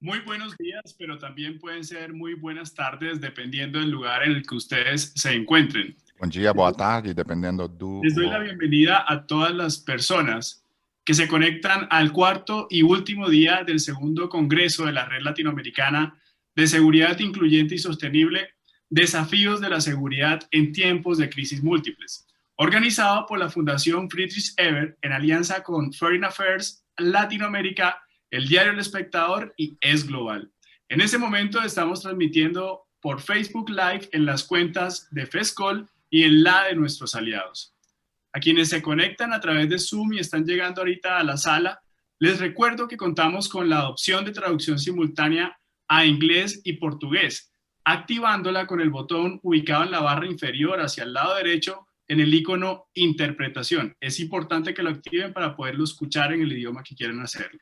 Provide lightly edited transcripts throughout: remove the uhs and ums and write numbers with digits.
Muy buenos días, pero también pueden ser muy buenas tardes dependiendo del lugar en el que ustedes se encuentren. Bom dia, boa tarde, dependendo do... Les doy la bienvenida a todas las personas que se conectan al cuarto y último día del segundo Congreso de la Red Latinoamericana de Seguridad Incluyente y Sostenible, Desafíos de la Seguridad en Tiempos de Crisis Múltiples, organizado por la Fundación Friedrich Ebert en alianza con Foreign Affairs Latinoamérica, el diario El Espectador y Es Global. En este momento estamos transmitiendo por Facebook Live en las cuentas de FESCOL y en la de nuestros aliados. A quienes se conectan a través de Zoom y están llegando ahorita a la sala, les recuerdo que contamos con la opción de traducción simultánea a inglés y portugués, activándola con el botón ubicado en la barra inferior hacia el lado derecho en el icono Interpretación. Es importante que lo activen para poderlo escuchar en el idioma que quieran hacerlo.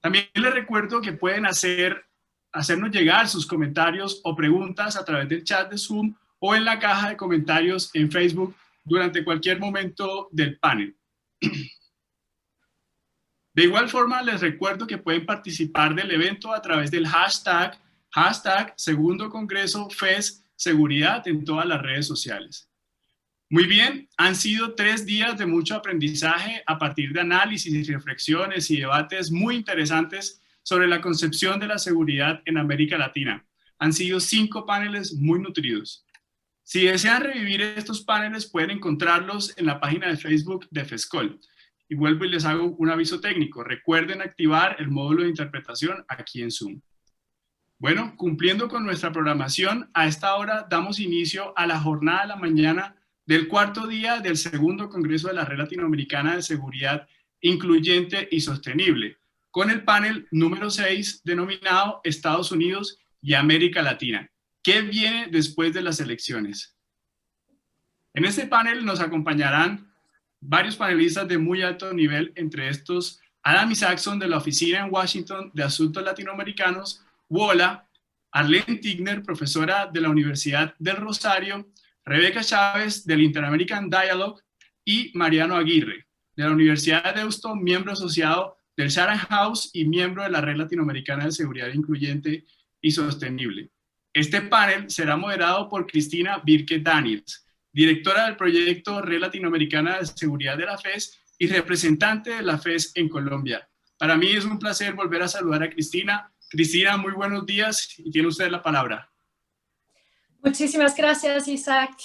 También les recuerdo que pueden hacernos llegar sus comentarios o preguntas a través del chat de Zoom o en la caja de comentarios en Facebook durante cualquier momento del panel. De igual forma, les recuerdo que pueden participar del evento a través del hashtag Segundo Congreso FES Seguridad en todas las redes sociales. Muy bien, han sido 3 días de mucho aprendizaje a partir de análisis y reflexiones y debates muy interesantes sobre la concepción de la seguridad en América Latina. Han sido 5 paneles muy nutridos. Si desean revivir estos paneles, pueden encontrarlos en la página de Facebook de FESCOL. Y vuelvo y les hago un aviso técnico. Recuerden activar el módulo de interpretación aquí en Zoom. Bueno, cumpliendo con nuestra programación, a esta hora damos inicio a la jornada de la mañana del cuarto día del segundo Congreso de la Red Latinoamericana de Seguridad Incluyente y Sostenible, con el panel número 6 denominado Estados Unidos y América Latina. ¿Qué viene después de las elecciones? En este panel nos acompañarán varios panelistas de muy alto nivel, entre estos Adam Isaacson de la Oficina en Washington de Asuntos Latinoamericanos, WOLA, Arlene Tigner, profesora de la Universidad del Rosario, Rebeca Chávez del Inter-American Dialogue y Mariano Aguirre de la Universidad de Deusto, miembro asociado del Chatham House y miembro de la Red Latinoamericana de Seguridad Incluyente y Sostenible. Este panel será moderado por Cristina Birke Daniels, directora del proyecto Red Latinoamericana de Seguridad de la FES y representante de la FES en Colombia. Para mí es un placer volver a saludar a Cristina. Cristina, muy buenos días y tiene usted la palabra. Muchísimas gracias, Isaac.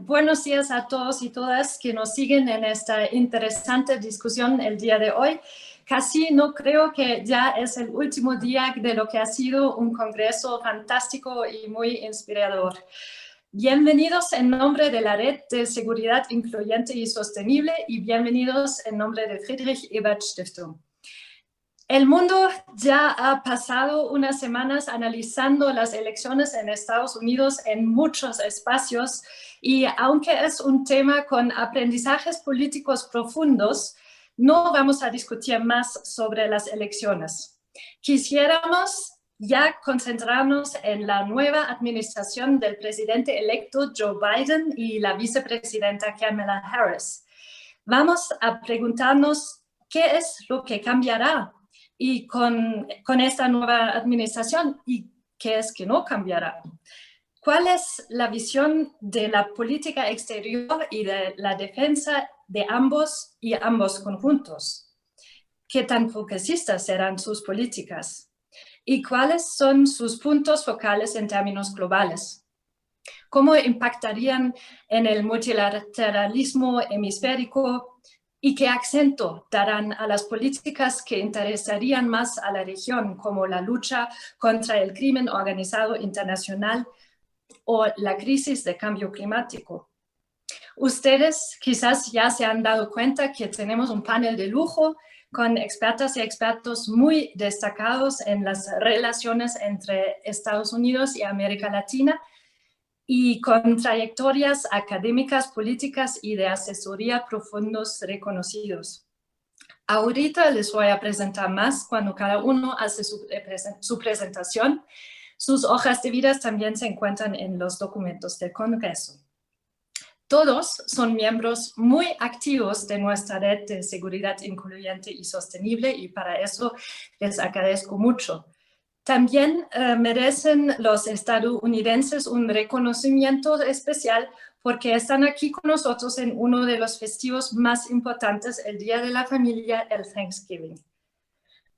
Buenos días a todos y todas que nos siguen en esta interesante discusión el día de hoy. Casi no creo que ya es el último día de lo que ha sido un congreso fantástico y muy inspirador. Bienvenidos en nombre de la Red de Seguridad Incluyente y Sostenible y bienvenidos en nombre de Friedrich Ebert Stiftung. El mundo ya ha pasado unas semanas analizando las elecciones en Estados Unidos en muchos espacios y aunque es un tema con aprendizajes políticos profundos, no vamos a discutir más sobre las elecciones. Quisiéramos ya concentrarnos en la nueva administración del presidente electo Joe Biden y la vicepresidenta Kamala Harris. Vamos a preguntarnos qué es lo que cambiará y con esta nueva administración y qué es que no cambiará. ¿Cuál es la visión de la política exterior y de la defensa de ambos y ambos conjuntos? ¿Qué tan progresistas serán sus políticas? ¿Y cuáles son sus puntos focales en términos globales? ¿Cómo impactarían en el multilateralismo hemisférico? ¿Y qué acento darán a las políticas que interesarían más a la región, como la lucha contra el crimen organizado internacional o la crisis de cambio climático? Ustedes quizás ya se han dado cuenta que tenemos un panel de lujo con expertas y expertos muy destacados en las relaciones entre Estados Unidos y América Latina, y con trayectorias académicas, políticas y de asesoría profundos reconocidos. Ahorita les voy a presentar más cuando cada uno hace su presentación. Sus hojas de vida también se encuentran en los documentos del Congreso. Todos son miembros muy activos de nuestra red de seguridad incluyente y sostenible y para eso les agradezco mucho. También merecen los estadounidenses un reconocimiento especial porque están aquí con nosotros en uno de los festivos más importantes, el Día de la Familia, el Thanksgiving.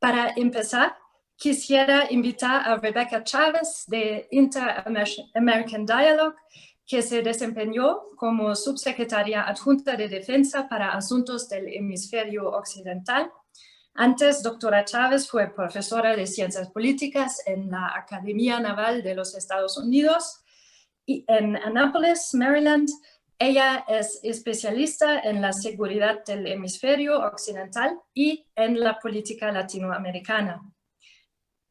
Para empezar, quisiera invitar a Rebecca Chávez de Inter-American Dialogue, que se desempeñó como subsecretaria adjunta de Defensa para Asuntos del Hemisferio Occidental. Antes, doctora Chávez fue profesora de Ciencias Políticas en la Academia Naval de los Estados Unidos y en Annapolis, Maryland. Ella es especialista en la seguridad del hemisferio occidental y en la política latinoamericana.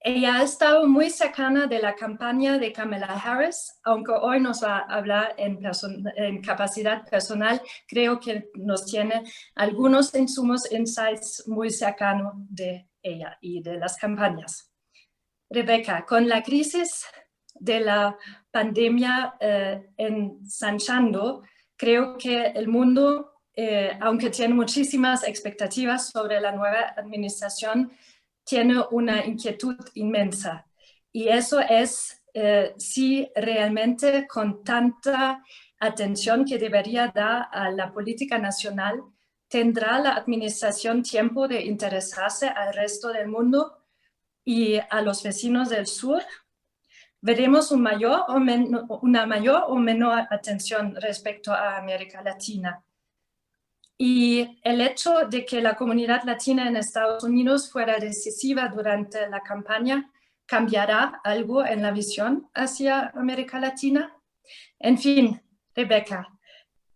Ella ha estado muy cercana de la campaña de Kamala Harris, aunque hoy nos va a hablar en capacidad personal. Creo que nos tiene algunos insights muy cercanos de ella y de las campañas. Rebecca, con la crisis de la pandemia ensanchando, creo que el mundo, aunque tiene muchísimas expectativas sobre la nueva administración, tiene una inquietud inmensa. Y eso es si realmente con tanta atención que debería dar a la política nacional, ¿tendrá la administración tiempo de interesarse al resto del mundo y a los vecinos del sur? Veremos una mayor o menor atención respecto a América Latina. Y el hecho de que la comunidad latina en Estados Unidos fuera decisiva durante la campaña, ¿cambiará algo en la visión hacia América Latina? En fin, Rebecca,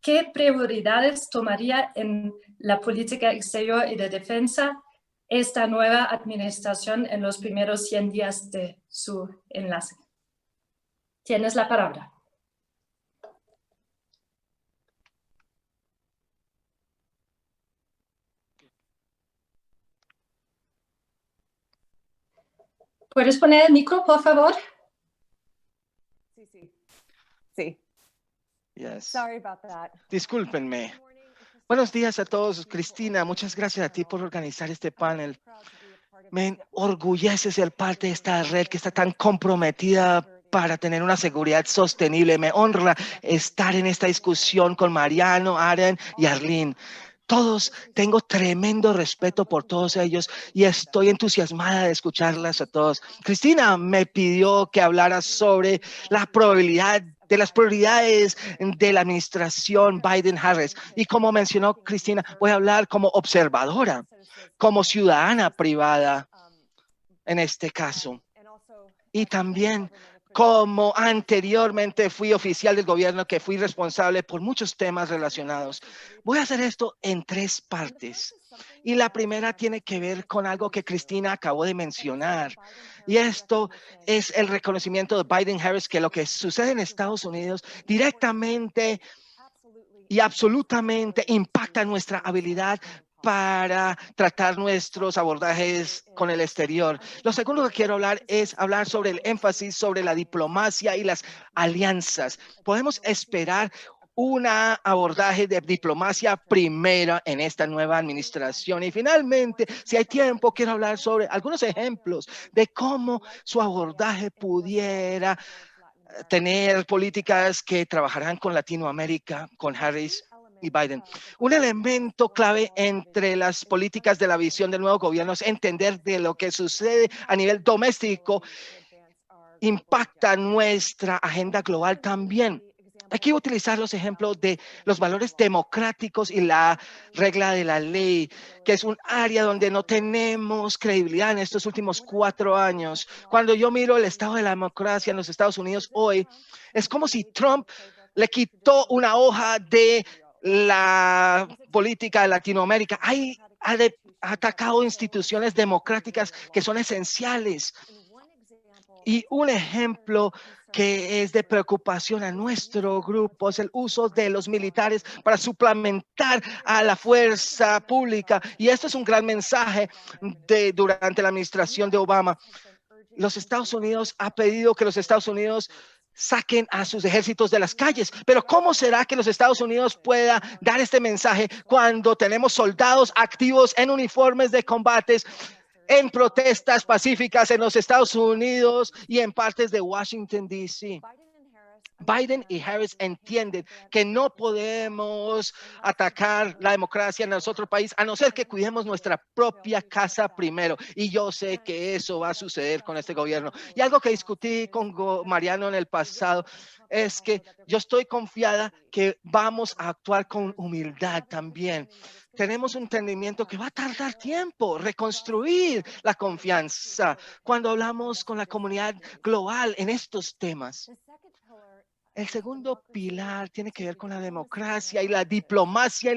¿qué prioridades tomaría en la política exterior y de defensa esta nueva administración en los primeros 100 días de su enlace? Tienes la palabra. ¿Puedes poner el micro, por favor? Sí. Yes. Sorry about that. Discúlpenme. Buenos días a todos. Cristina, muchas gracias a ti por organizar este panel. Me enorgullece ser parte de esta red que está tan comprometida para tener una seguridad sostenible. Me honra estar en esta discusión con Mariano, Aren y Arlene. Todos, tengo tremendo respeto por todos ellos y estoy entusiasmada de escucharlas a todos. Cristina me pidió que hablara sobre la probabilidad de las prioridades de la administración Biden-Harris. Y como mencionó Cristina, voy a hablar como observadora, como ciudadana privada en este caso. Y también como anteriormente fui oficial del gobierno, que fui responsable por muchos temas relacionados. Voy a hacer esto en 3 partes. Y la primera tiene que ver con algo que Cristina acabó de mencionar. Y esto es el reconocimiento de Biden-Harris, que lo que sucede en Estados Unidos directamente y absolutamente impacta nuestra habilidad para tratar nuestros abordajes con el exterior. Lo segundo que quiero hablar es hablar sobre el énfasis sobre la diplomacia y las alianzas. Podemos esperar un abordaje de diplomacia primera en esta nueva administración. Y finalmente, si hay tiempo, quiero hablar sobre algunos ejemplos de cómo su abordaje pudiera tener políticas que trabajarán con Latinoamérica, con Harris y Biden. Un elemento clave entre las políticas de la visión del nuevo gobierno es entender de lo que sucede a nivel doméstico impacta nuestra agenda global también. Aquí voy a utilizar los ejemplos de los valores democráticos y la regla de la ley, que es un área donde no tenemos credibilidad en estos últimos 4 años. Cuando yo miro el estado de la democracia en los Estados Unidos hoy, es como si Trump le quitó una hoja de la política de Latinoamérica. Ha atacado instituciones democráticas que son esenciales. Y un ejemplo que es de preocupación a nuestro grupo es el uso de los militares para suplementar a la fuerza pública. Y esto es un gran mensaje durante la administración de Obama. Los Estados Unidos ha pedido que los Estados Unidos saquen a sus ejércitos de las calles. Pero ¿cómo será que los Estados Unidos pueda dar este mensaje cuando tenemos soldados activos en uniformes de combates en protestas pacíficas en los Estados Unidos y en partes de Washington, D.C. Biden y Harris entienden que no podemos atacar la democracia en nuestro país a no ser que cuidemos nuestra propia casa primero. Y yo sé que eso va a suceder con este gobierno. Y algo que discutí con Mariano en el pasado es que yo estoy confiada que vamos a actuar con humildad también. Tenemos un entendimiento que va a tardar tiempo reconstruir la confianza cuando hablamos con la comunidad global en estos temas. El segundo pilar tiene que ver con la democracia y la diplomacia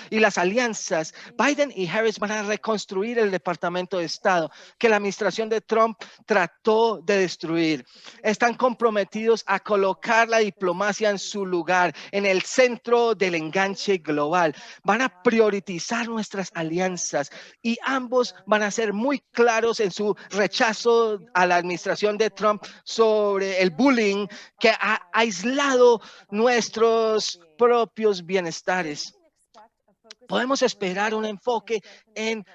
y las alianzas. Biden y Harris van a reconstruir el Departamento de Estado que la administración de Trump trató de destruir. Están comprometidos a colocar la diplomacia en su lugar, en el centro del enganche global. Van a priorizar nuestras alianzas y ambos van a ser muy claros en su rechazo a la administración de Trump sobre el bullying que ha aislado nuestros propios bienestares. Podemos esperar un enfoque en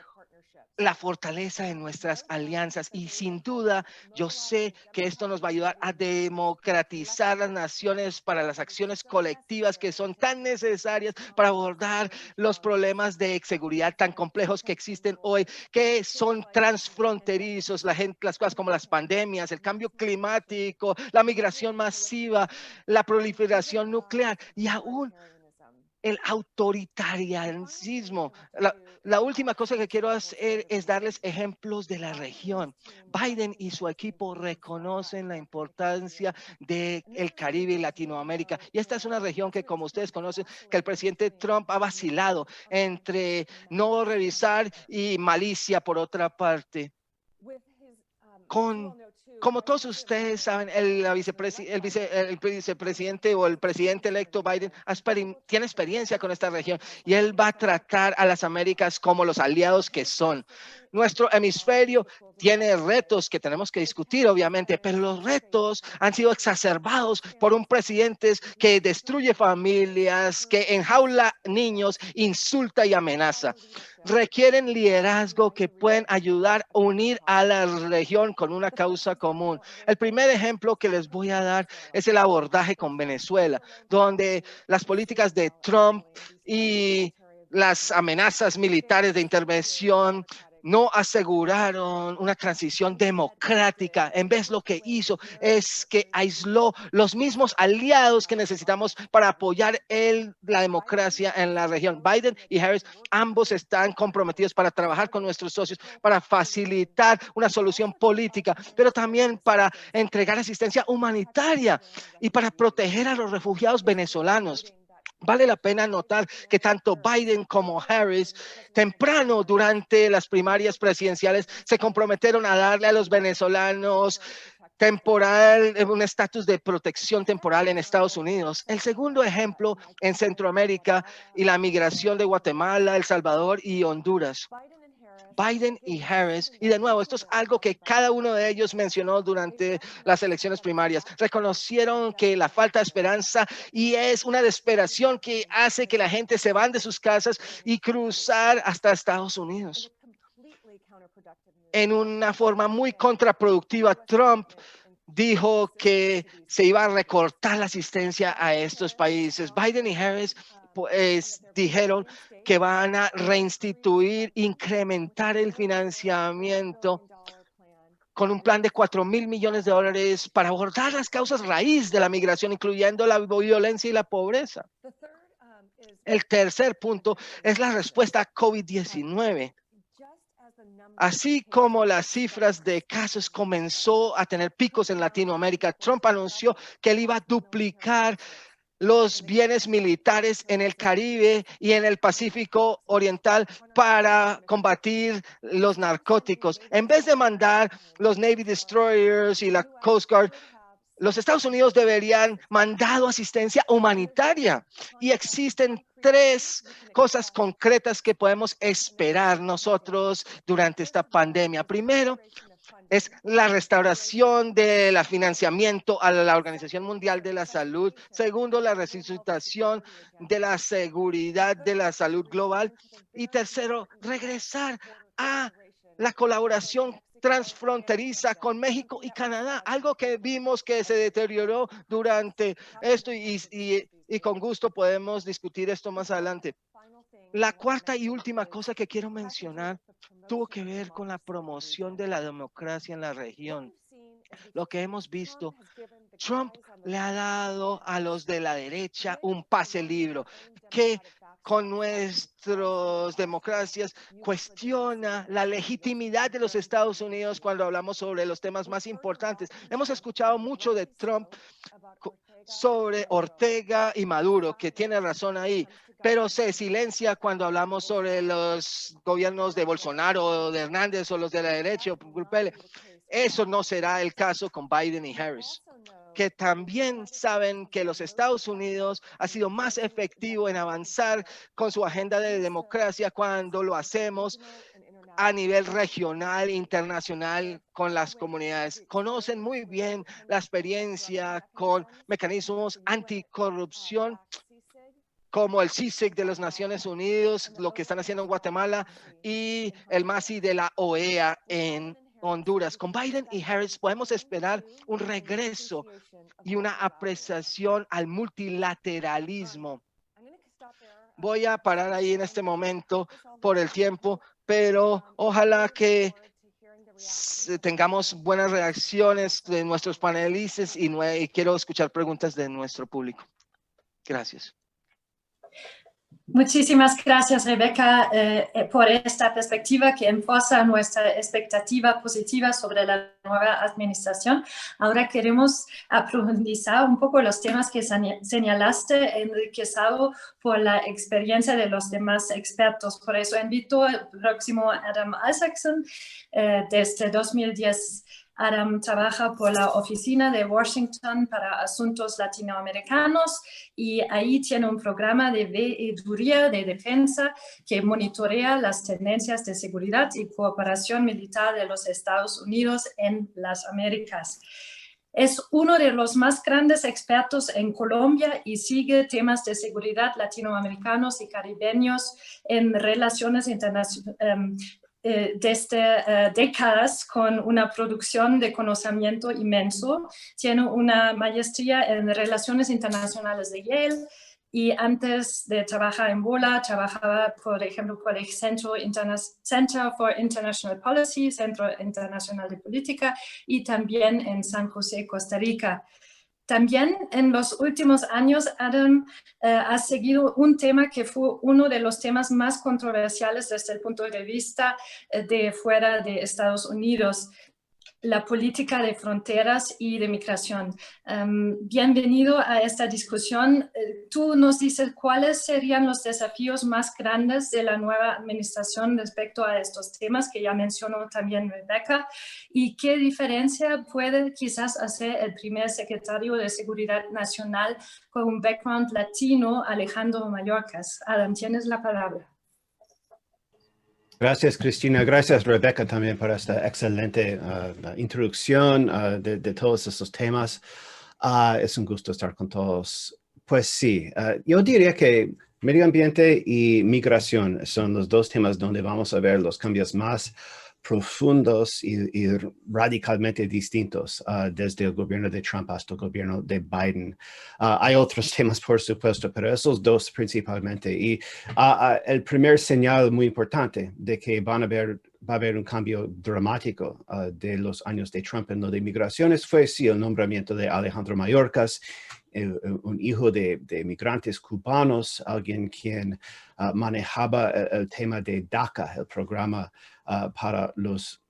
la fortaleza de nuestras alianzas y sin duda yo sé que esto nos va a ayudar a democratizar las naciones para las acciones colectivas que son tan necesarias para abordar los problemas de seguridad tan complejos que existen hoy, que son transfronterizos, las cosas como las pandemias, el cambio climático, la migración masiva, la proliferación nuclear y aún el autoritarismo. La última cosa que quiero hacer es darles ejemplos de la región. Biden y su equipo reconocen la importancia del Caribe y Latinoamérica. Y esta es una región que, como ustedes conocen, que el presidente Trump ha vacilado entre no revisar y malicia por otra parte. Como todos ustedes saben, el vicepresidente o el presidente electo Biden tiene experiencia con esta región y él va a tratar a las Américas como los aliados que son. Nuestro hemisferio tiene retos que tenemos que discutir, obviamente, pero los retos han sido exacerbados por un presidente que destruye familias, que enjaula niños, insulta y amenaza. Requieren liderazgo que pueden ayudar a unir a la región con una causa común. El primer ejemplo que les voy a dar es el abordaje con Venezuela, donde las políticas de Trump y las amenazas militares de intervención no aseguraron una transición democrática. En vez, lo que hizo es que aisló los mismos aliados que necesitamos para apoyar la democracia en la región. Biden y Harris ambos están comprometidos para trabajar con nuestros socios para facilitar una solución política, pero también para entregar asistencia humanitaria y para proteger a los refugiados venezolanos. Vale la pena notar que tanto Biden como Harris, temprano durante las primarias presidenciales, se comprometieron a darle a los venezolanos un estatus de protección temporal en Estados Unidos. El segundo ejemplo en Centroamérica y la migración de Guatemala, El Salvador y Honduras. Biden y Harris, y de nuevo, esto es algo que cada uno de ellos mencionó durante las elecciones primarias, reconocieron que la falta de esperanza y es una desesperación que hace que la gente se van de sus casas y cruzar hasta Estados Unidos. En una forma muy contraproductiva, Trump dijo que se iba a recortar la asistencia a estos países. Biden y Harris dijeron que van a reinstituir, incrementar el financiamiento con un plan de $4,000 millones para abordar las causas raíz de la migración, incluyendo la violencia y la pobreza. El tercer punto es la respuesta a COVID-19. Así como las cifras de casos comenzó a tener picos en Latinoamérica, Trump anunció que él iba a duplicar los bienes militares en el Caribe y en el Pacífico Oriental para combatir los narcóticos. En vez de mandar los Navy Destroyers y la Coast Guard, los Estados Unidos deberían mandado asistencia humanitaria. Y existen 3 cosas concretas que podemos esperar nosotros durante esta pandemia. Primero, es la restauración del financiamiento a la Organización Mundial de la Salud. Segundo, la resucitación de la seguridad de la salud global. Y tercero, regresar a la colaboración transfronteriza con México y Canadá, algo que vimos que se deterioró durante esto y con gusto podemos discutir esto más adelante. La cuarta y última cosa que quiero mencionar tuvo que ver con la promoción de la democracia en la región. Lo que hemos visto, Trump le ha dado a los de la derecha un pase libre que con nuestras democracias cuestiona la legitimidad de los Estados Unidos cuando hablamos sobre los temas más importantes. Hemos escuchado mucho de Trump sobre Ortega y Maduro, que tiene razón ahí, pero se silencia cuando hablamos sobre los gobiernos de Bolsonaro, de Hernández o los de la derecha. Eso no será el caso con Biden y Harris, que también saben que los Estados Unidos ha sido más efectivo en avanzar con su agenda de democracia cuando lo hacemos a nivel regional, internacional, con las comunidades. Conocen muy bien la experiencia con mecanismos anticorrupción como el CICIG de las Naciones Unidas, lo que están haciendo en Guatemala y el MASI de la OEA en Honduras. Con Biden y Harris podemos esperar un regreso y una apreciación al multilateralismo. Voy a parar ahí en este momento por el tiempo, pero ojalá que tengamos buenas reacciones de nuestros panelistas y quiero escuchar preguntas de nuestro público. Gracias. Muchísimas gracias, Rebeca, por esta perspectiva que enfoca nuestra expectativa positiva sobre la nueva administración. Ahora queremos profundizar un poco los temas que señalaste, enriquecido por la experiencia de los demás expertos. Por eso invito al próximo Adam Isaacson, desde 2010. Adam trabaja por la Oficina de Washington para Asuntos Latinoamericanos y ahí tiene un programa de veeduría de defensa que monitorea las tendencias de seguridad y cooperación militar de los Estados Unidos en las Américas. Es uno de los más grandes expertos en Colombia y sigue temas de seguridad latinoamericanos y caribeños en relaciones internacionales. Desde décadas con una producción de conocimiento inmenso. Tiene una maestría en Relaciones Internacionales de Yale y antes de trabajar en BOLA, trabajaba, por ejemplo, por el Center for International Policy, Centro Internacional de Política, y también en San José, Costa Rica. También en los últimos años, Adam ha seguido un tema que fue uno de los temas más controversiales desde el punto de vista de fuera de Estados Unidos, la política de fronteras y de migración. Bienvenido a esta discusión. Tú nos dices cuáles serían los desafíos más grandes de la nueva administración respecto a estos temas que ya mencionó también Rebeca y qué diferencia puede quizás hacer el primer secretario de Seguridad Nacional con un background latino, Alejandro Mayorkas. Adam, tienes la palabra. Gracias, Cristina. Gracias, Rebeca, también por esta excelente introducción de todos estos temas. Es un gusto estar con todos. Pues sí, yo diría que medio ambiente y migración son los dos temas donde vamos a ver los cambios más profundos y radicalmente distintos desde el gobierno de Trump hasta el gobierno de Biden. Hay otros temas, por supuesto, pero esos dos principalmente. Y el primer señal muy importante de que va a haber un cambio dramático de los años de Trump en lo de migraciones fue, sí, el nombramiento de Alejandro Mayorkas, un hijo de migrantes cubanos, alguien quien manejaba el tema de DACA, el programa para los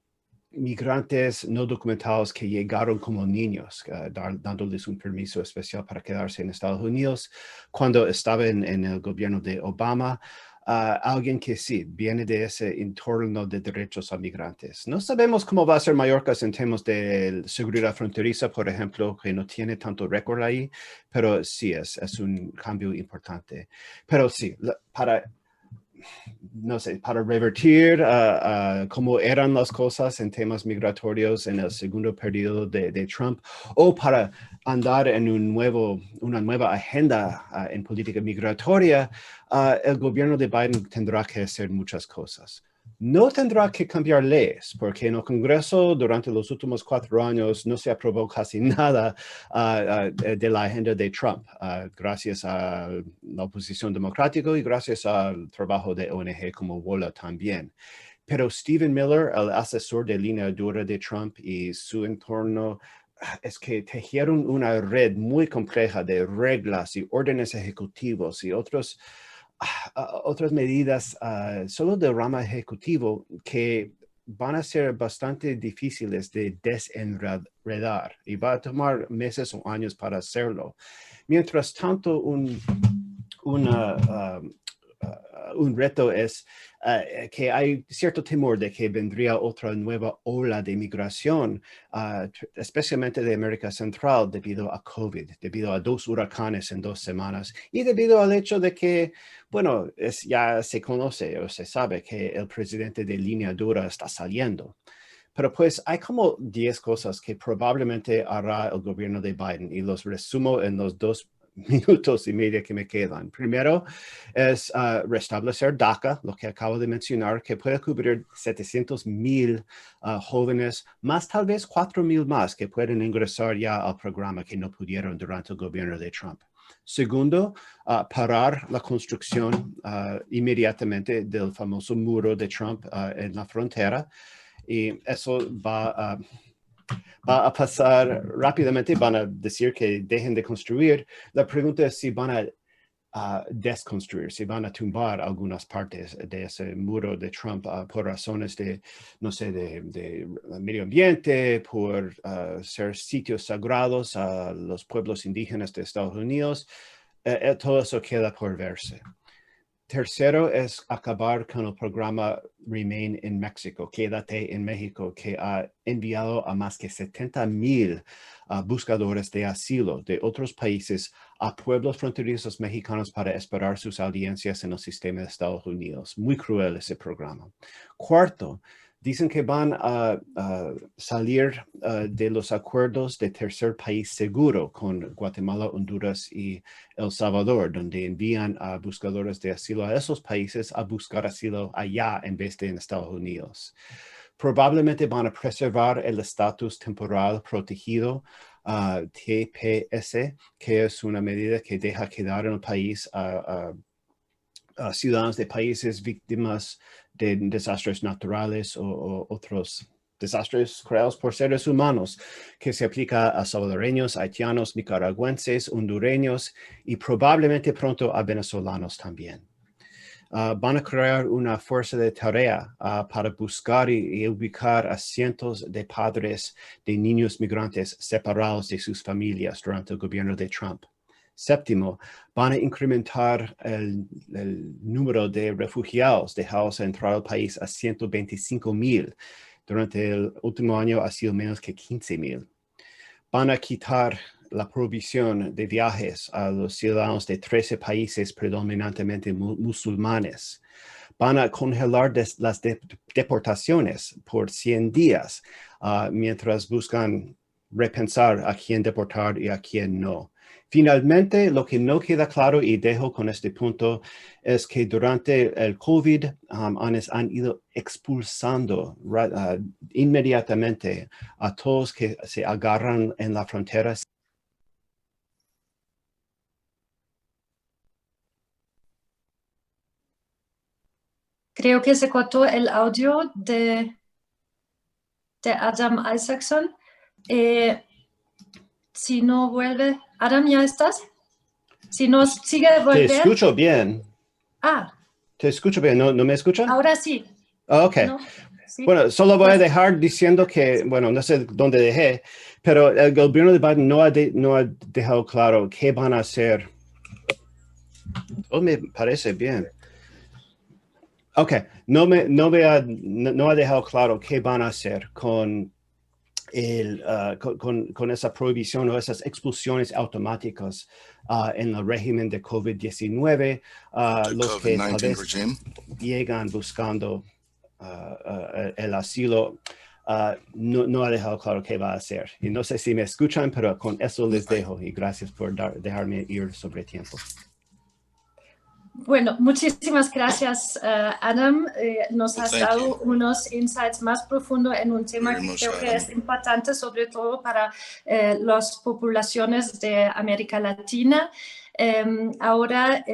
migrantes no documentados que llegaron como niños, dándoles un permiso especial para quedarse en Estados Unidos cuando estaba en el gobierno de Obama. Alguien que sí, viene de ese entorno de derechos a migrantes. No sabemos cómo va a ser Mayorkas en temas de seguridad fronteriza, por ejemplo, que no tiene tanto récord ahí, pero sí es un cambio importante. Pero sí, para revertir cómo eran las cosas en temas migratorios en el segundo periodo de Trump, o para andar en una nueva agenda en política migratoria, el gobierno de Biden tendrá que hacer muchas cosas. no tendrá que cambiar leyes, porque en el Congreso durante los últimos 4 años no se aprobó casi nada de la agenda de Trump, gracias a la oposición democrática y gracias al trabajo de ONG como WOLA también. Pero Stephen Miller, el asesor de línea dura de Trump y su entorno, es que tejieron una red muy compleja de reglas y órdenes ejecutivos y otras medidas solo del rama ejecutivo que van a ser bastante difíciles de desenredar y va a tomar meses o años para hacerlo. Mientras tanto, un reto es que hay cierto temor de que vendría otra nueva ola de migración, especialmente de América Central, debido a COVID, debido a 2 huracanes en 2 semanas y debido al hecho de que, bueno, ya se conoce o se sabe que el presidente de línea dura está saliendo. Pero pues hay como 10 cosas que probablemente hará el gobierno de Biden y los resumo en los 2 minutos y medio que me quedan. Primero es restablecer DACA, lo que acabo de mencionar, que puede cubrir 700,000 jóvenes, más tal vez 4,000 más que pueden ingresar ya al programa que no pudieron durante el gobierno de Trump. Segundo, parar la construcción inmediatamente del famoso muro de Trump en la frontera. Y eso va a pasar rápidamente, van a decir que dejen de construir. La pregunta es si van a desconstruir, si van a tumbar algunas partes de ese muro de Trump por razones de, no sé, de medio ambiente, por ser sitios sagrados a los pueblos indígenas de Estados Unidos. Todo eso queda por verse. Tercero es acabar con el programa Remain in Mexico, Quédate en México, que ha enviado a más que 70,000 buscadores de asilo de otros países a pueblos fronterizos mexicanos para esperar sus audiencias en el sistema de Estados Unidos. Muy cruel ese programa. Cuarto, dicen que van a salir de los acuerdos de tercer país seguro con Guatemala, Honduras y El Salvador, donde envían a buscadores de asilo a esos países a buscar asilo allá en vez de en Estados Unidos. Probablemente van a preservar el estatus temporal protegido TPS, que es una medida que deja quedar en el país a ciudadanos de países víctimas de desastres naturales o otros desastres creados por seres humanos, que se aplica a salvadoreños, haitianos, nicaragüenses, hondureños y probablemente pronto a venezolanos también. Van a crear una fuerza de tarea para buscar y ubicar a cientos de padres de niños migrantes separados de sus familias durante el gobierno de Trump. Séptimo, van a incrementar el número de refugiados dejados entrar al país a 125,000. Durante el último año ha sido menos que 15,000. Van a quitar la prohibición de viajes a los ciudadanos de 13 países predominantemente musulmanes. Van a congelar las deportaciones por 100 días mientras buscan repensar a quién deportar y a quién no. Finalmente, lo que no queda claro, y dejo con este punto, es que durante el COVID han ido expulsando inmediatamente a todos que se agarran en la frontera. Creo que se cortó el audio de Adam Isaacson. Si no vuelve, Adam, ¿ya estás? Si no sigue volver. Te escucho bien. Te escucho bien. ¿No me escuchan? Ahora sí. Ok. No, sí. Bueno, solo voy a dejar diciendo que, bueno, no sé dónde dejé, pero el gobierno de Biden no ha dejado claro qué van a hacer. Todo me parece bien. Ok, no ha dejado claro qué van a hacer con esa prohibición o esas expulsiones automáticas en el régimen de COVID-19, los que tal vez llegan buscando el asilo, no ha dejado claro qué va a hacer. Y no sé si me escuchan, pero con eso les dejo y gracias por dejarme ir sobre tiempo. Bueno, muchísimas gracias, Adam. Nos has dado unos insights más profundos en un tema que creo que es importante, sobre todo para las poblaciones de América Latina. Ahora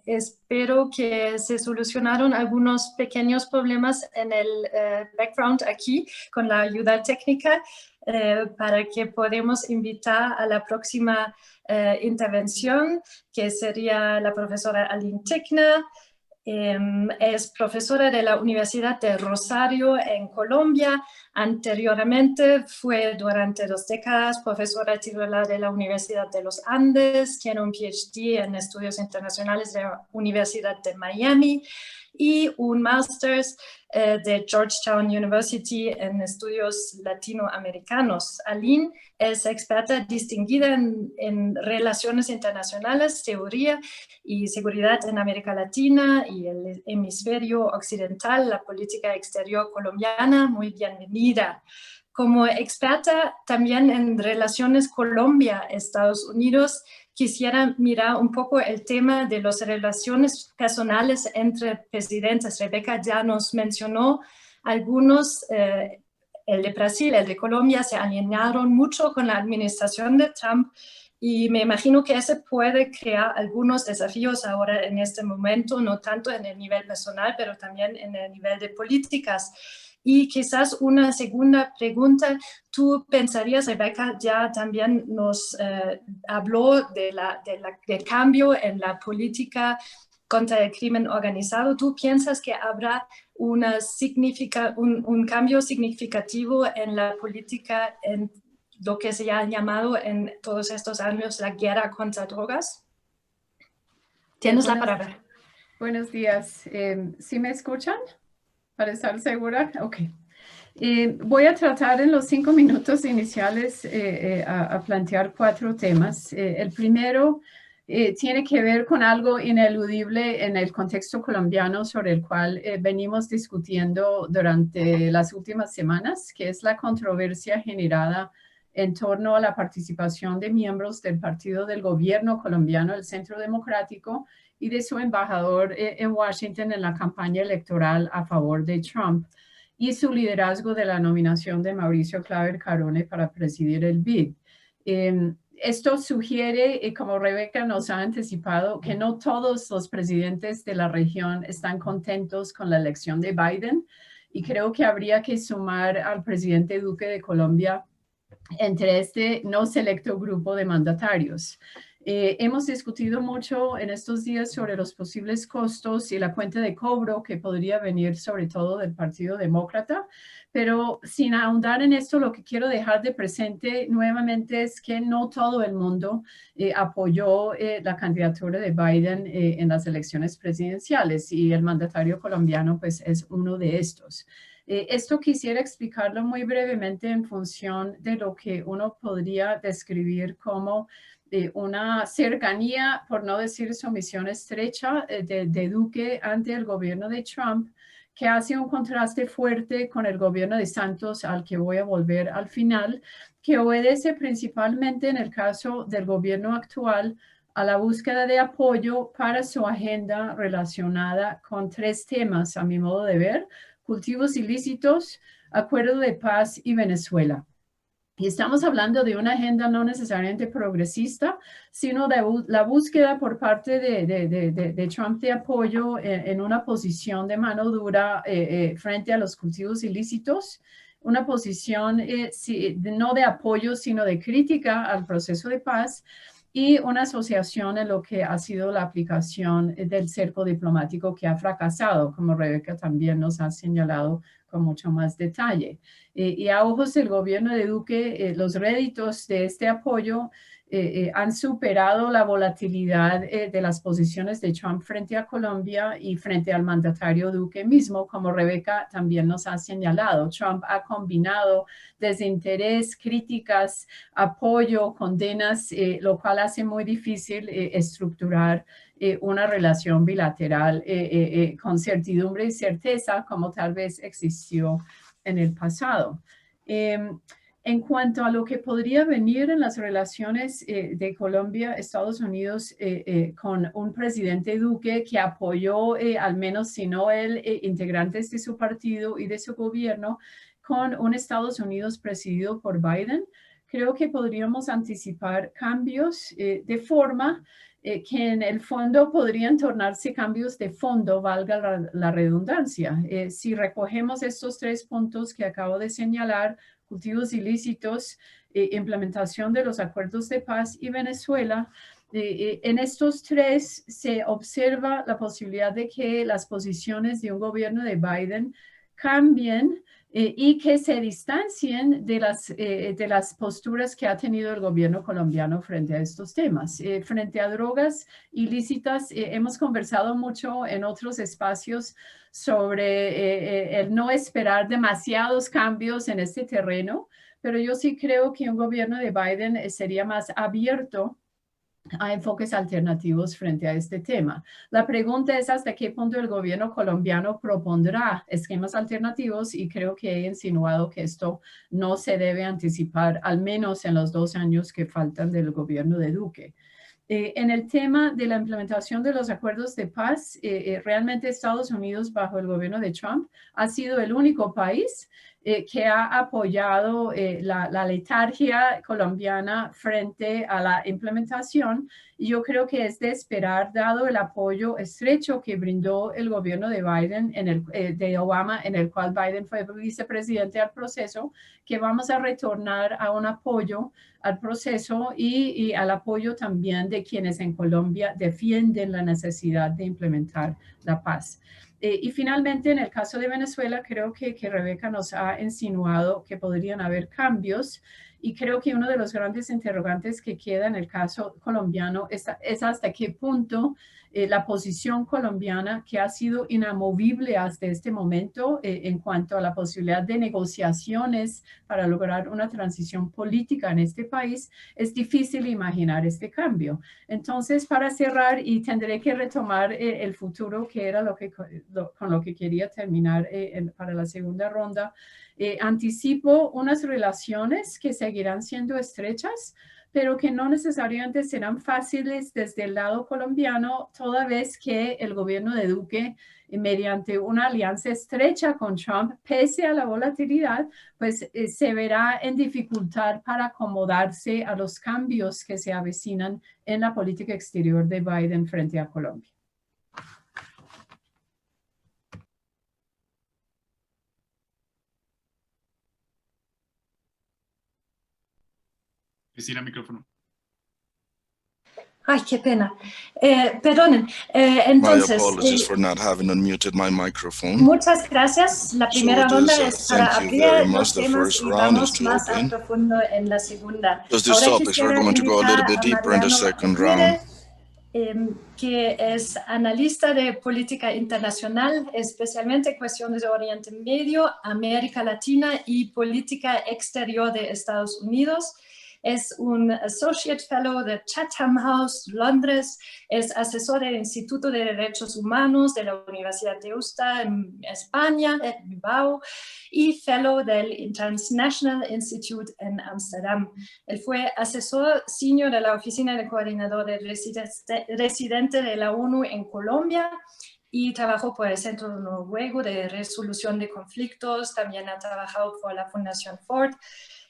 espero que se solucionaron algunos pequeños problemas en el background aquí con la ayuda técnica para que podamos invitar a la próxima intervención, que sería la profesora Aline Tickner. Es profesora de la Universidad de Rosario en Colombia. Anteriormente fue durante 2 décadas profesora titular de la Universidad de los Andes. Tiene un PhD en estudios internacionales de la Universidad de Miami y un máster de Georgetown University en estudios latinoamericanos. Aline es experta distinguida en relaciones internacionales, teoría y seguridad en América Latina y el hemisferio occidental, la política exterior colombiana. Muy bienvenida. Como experta también en relaciones Colombia-Estados Unidos, quisiera mirar un poco el tema de las relaciones personales entre presidentes. Rebeca ya nos mencionó algunos, el de Brasil, el de Colombia, se alinearon mucho con la administración de Trump y me imagino que ese puede crear algunos desafíos ahora en este momento, no tanto en el nivel personal, pero también en el nivel de políticas. Y quizás una segunda pregunta, tú pensarías, Rebeca ya también nos habló del cambio en la política contra el crimen organizado. ¿Tú piensas que habrá un cambio significativo en la política, en lo que se ha llamado en todos estos años la guerra contra drogas? Tienes la palabra. Buenos días. ¿Sí me escuchan? Para estar segura. Ok. Voy a tratar en los 5 minutos iniciales a plantear 4 temas. El primero tiene que ver con algo ineludible en el contexto colombiano sobre el cual venimos discutiendo durante las últimas semanas, que es la controversia generada en torno a la participación de miembros del partido del gobierno colombiano, el Centro Democrático, y de su embajador en Washington en la campaña electoral a favor de Trump, y su liderazgo de la nominación de Mauricio Claver Carone para presidir el BID. Esto sugiere, como Rebeca nos ha anticipado, que no todos los presidentes de la región están contentos con la elección de Biden, y creo que habría que sumar al presidente Duque de Colombia entre este no selecto grupo de mandatarios. Hemos discutido mucho en estos días sobre los posibles costos y la cuenta de cobro que podría venir sobre todo del Partido Demócrata, pero sin ahondar en esto, lo que quiero dejar de presente nuevamente es que no todo el mundo apoyó la candidatura de Biden en las elecciones presidenciales, y el mandatario colombiano pues es uno de estos. Esto quisiera explicarlo muy brevemente en función de lo que uno podría describir como una cercanía, por no decir sumisión estrecha, de Duque ante el gobierno de Trump, que hace un contraste fuerte con el gobierno de Santos, al que voy a volver al final, que obedece principalmente en el caso del gobierno actual a la búsqueda de apoyo para su agenda relacionada con 3 temas, a mi modo de ver: cultivos ilícitos, acuerdo de paz y Venezuela. Y estamos hablando de una agenda no necesariamente progresista, sino de la búsqueda por parte de Trump de apoyo en una posición de mano dura frente a los cultivos ilícitos, una posición no de apoyo, sino de crítica al proceso de paz, y una asociación en lo que ha sido la aplicación del cerco diplomático, que ha fracasado, como Rebeca también nos ha señalado con mucho más detalle. Y a ojos del gobierno de Duque, los réditos de este apoyo han superado la volatilidad de las posiciones de Trump frente a Colombia y frente al mandatario Duque mismo, como Rebeca también nos ha señalado. Trump ha combinado desinterés, críticas, apoyo, condenas, lo cual hace muy difícil estructurar una relación bilateral con certidumbre y certeza, como tal vez existió en el pasado. En cuanto a lo que podría venir en las relaciones de Colombia, Estados Unidos, con un presidente Duque que apoyó, al menos si no él, integrantes de su partido y de su gobierno, con un Estados Unidos presidido por Biden, creo que podríamos anticipar cambios de forma que en el fondo podrían tornarse cambios de fondo, valga la redundancia. Si recogemos estos 3 puntos que acabo de señalar, cultivos ilícitos, implementación de los acuerdos de paz y Venezuela, en estos 3 se observa la posibilidad de que las posiciones de un gobierno de Biden cambien y que se distancien de las posturas que ha tenido el gobierno colombiano frente a estos temas. Frente a drogas ilícitas, hemos conversado mucho en otros espacios sobre el no esperar demasiados cambios en este terreno, pero yo sí creo que un gobierno de Biden sería más abierto a enfoques alternativos frente a este tema. La pregunta es hasta qué punto el gobierno colombiano propondrá esquemas alternativos, y creo que he insinuado que esto no se debe anticipar, al menos en los 2 años que faltan del gobierno de Duque. En el tema de la implementación de los acuerdos de paz, realmente Estados Unidos bajo el gobierno de Trump ha sido el único país que ha apoyado la letargia colombiana frente a la implementación. Y yo creo que es de esperar, dado el apoyo estrecho que brindó el gobierno de Biden, de Obama, en el cual Biden fue vicepresidente al proceso, que vamos a retornar a un apoyo al proceso y al apoyo también de quienes en Colombia defienden la necesidad de implementar la paz. Y finalmente, en el caso de Venezuela, creo que Rebeca nos ha insinuado que podrían haber cambios, y creo que uno de los grandes interrogantes que queda en el caso colombiano es hasta qué punto la posición colombiana, que ha sido inamovible hasta este momento en cuanto a la posibilidad de negociaciones para lograr una transición política en este país, es difícil imaginar este cambio. Entonces, para cerrar, y tendré que retomar el futuro, que era con lo que quería terminar para la segunda ronda, anticipo unas relaciones que seguirán siendo estrechas, pero que no necesariamente serán fáciles desde el lado colombiano, toda vez que el gobierno de Duque, mediante una alianza estrecha con Trump, pese a la volatilidad, pues se verá en dificultad para acomodarse a los cambios que se avecinan en la política exterior de Biden frente a Colombia. Cristina, micrófono. Ay, qué pena. Perdonen. Entonces, my apologies for not having unmuted my microphone. Muchas gracias. La primera ronda es para thank you abrir very los much. The temas first y round vamos is to más a open. profundo en la segunda. Because these Ahora topics, we're quisiera going to go a little bit invitar a deeper in the Mariano second Aguirre, round. que es analista de política internacional, especialmente cuestiones de Oriente Medio, América Latina y política exterior de Estados Unidos. Es un Associate Fellow de Chatham House, Londres. Es asesor del Instituto de Derechos Humanos de la Universidad de Ulster en España, en Bilbao, y Fellow del International Institute en Ámsterdam. Él fue asesor senior de la Oficina de Coordinador de Residente de la ONU en Colombia y trabajó por el Centro Noruego de Resolución de Conflictos. También ha trabajado por la Fundación Ford.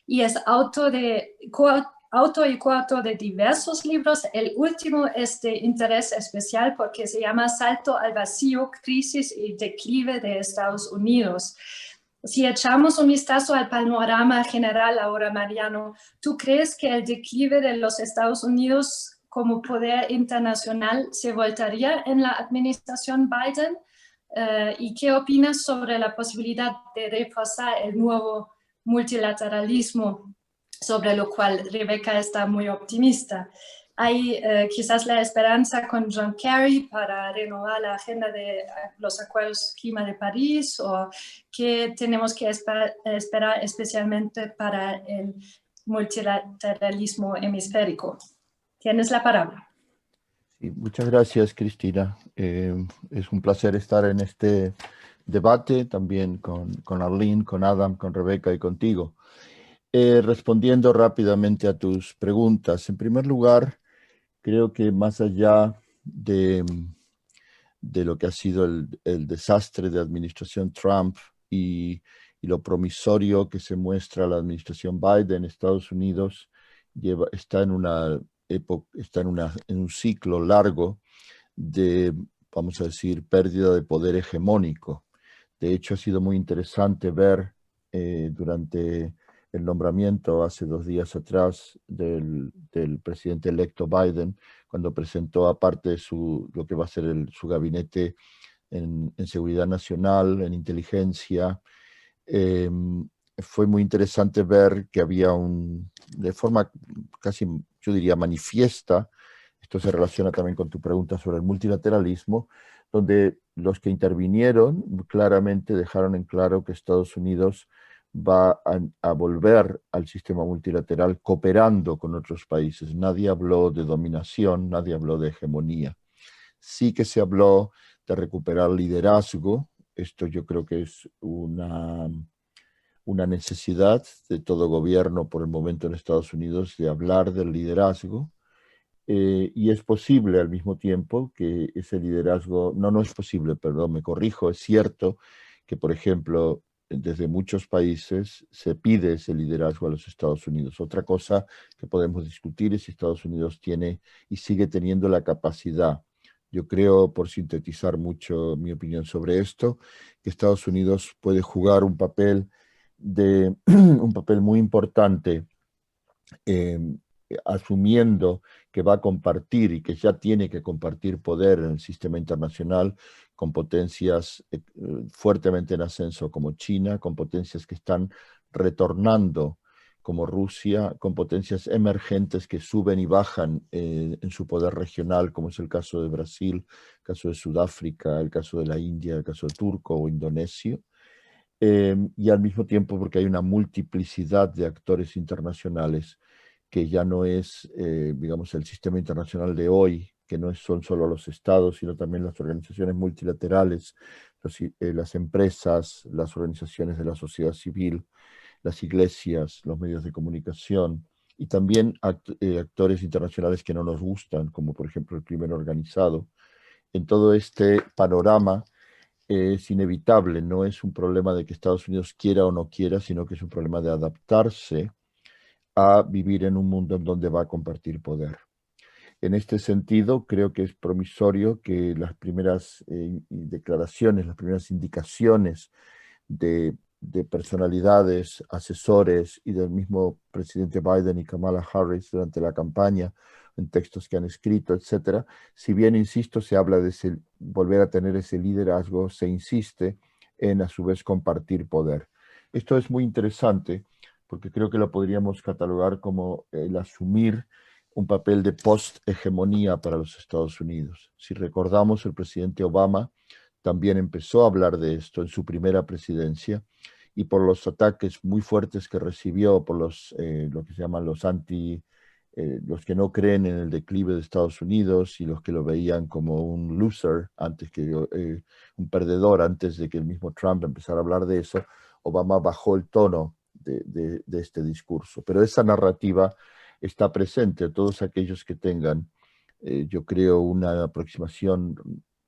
Y es autor y coautor de diversos libros. El último es de interés especial porque se llama Salto al Vacío, Crisis y Declive de Estados Unidos. Si echamos un vistazo al panorama general ahora, Mariano, ¿tú crees que el declive de los Estados Unidos como poder internacional se voltaría en la administración Biden? ¿Y qué opinas sobre la posibilidad de reforzar el nuevo multilateralismo, sobre lo cual Rebeca está muy optimista? Hay quizás la esperanza con John Kerry para renovar la agenda de los acuerdos clima de París, o qué tenemos que esperar especialmente para el multilateralismo hemisférico. Tienes la palabra. Sí, muchas gracias, Cristina. Es un placer estar en este debate también con Arlene, con Adam, con Rebeca y contigo. Respondiendo rápidamente a tus preguntas. En primer lugar, creo que más allá de lo que ha sido el desastre de la administración Trump y lo promisorio que se muestra la administración Biden, Estados Unidos está en una época, en un ciclo largo de, vamos a decir, pérdida de poder hegemónico. De hecho, ha sido muy interesante ver durante el nombramiento hace 2 días atrás del presidente electo Biden, cuando presentó aparte de lo que va a ser su gabinete en seguridad nacional, en inteligencia. Fue muy interesante ver que había de forma casi, yo diría, manifiesta, esto se relaciona también con tu pregunta sobre el multilateralismo, donde los que intervinieron claramente dejaron en claro que Estados Unidos va a volver al sistema multilateral cooperando con otros países. Nadie habló de dominación, nadie habló de hegemonía. Sí que se habló de recuperar liderazgo. Esto yo creo que es una necesidad de todo gobierno por el momento en Estados Unidos de hablar del liderazgo. Y es posible al mismo tiempo que ese liderazgo, no es posible, perdón, me corrijo, es cierto que, por ejemplo, desde muchos países se pide ese liderazgo a los Estados Unidos. Otra cosa que podemos discutir es si Estados Unidos tiene y sigue teniendo la capacidad. Yo creo, por sintetizar mucho mi opinión sobre esto, que Estados Unidos puede jugar un papel muy importante asumiendo que va a compartir y que ya tiene que compartir poder en el sistema internacional con potencias fuertemente en ascenso como China, con potencias que están retornando como Rusia, con potencias emergentes que suben y bajan en su poder regional, como es el caso de Brasil, el caso de Sudáfrica, el caso de la India, el caso de Turco o indonesio. Y al mismo tiempo porque hay una multiplicidad de actores internacionales que ya no es, digamos, el sistema internacional de hoy, que no son solo los estados, sino también las organizaciones multilaterales, las empresas, las organizaciones de la sociedad civil, las iglesias, los medios de comunicación, y también actores internacionales que no nos gustan, como por ejemplo el crimen organizado. En todo este panorama es inevitable, no es un problema de que Estados Unidos quiera o no quiera, sino que es un problema de adaptarse a vivir en un mundo en donde va a compartir poder. En este sentido, creo que es promisorio que las primeras declaraciones, las primeras indicaciones de personalidades, asesores y del mismo presidente Biden y Kamala Harris durante la campaña, en textos que han escrito, etcétera, si bien, insisto, se habla de volver a tener ese liderazgo, se insiste en a su vez compartir poder. Esto es muy interesante porque creo que lo podríamos catalogar como el asumir un papel de post-hegemonía para los Estados Unidos. Si recordamos, el presidente Obama también empezó a hablar de esto en su primera presidencia, y por los ataques muy fuertes que recibió por lo que se llaman los que no creen en el declive de Estados Unidos y los que lo veían como un loser, un perdedor, antes de que el mismo Trump empezara a hablar de eso, Obama bajó el tono de este discurso. Pero esa narrativa está presente. Todos aquellos que tengan, yo creo, una aproximación,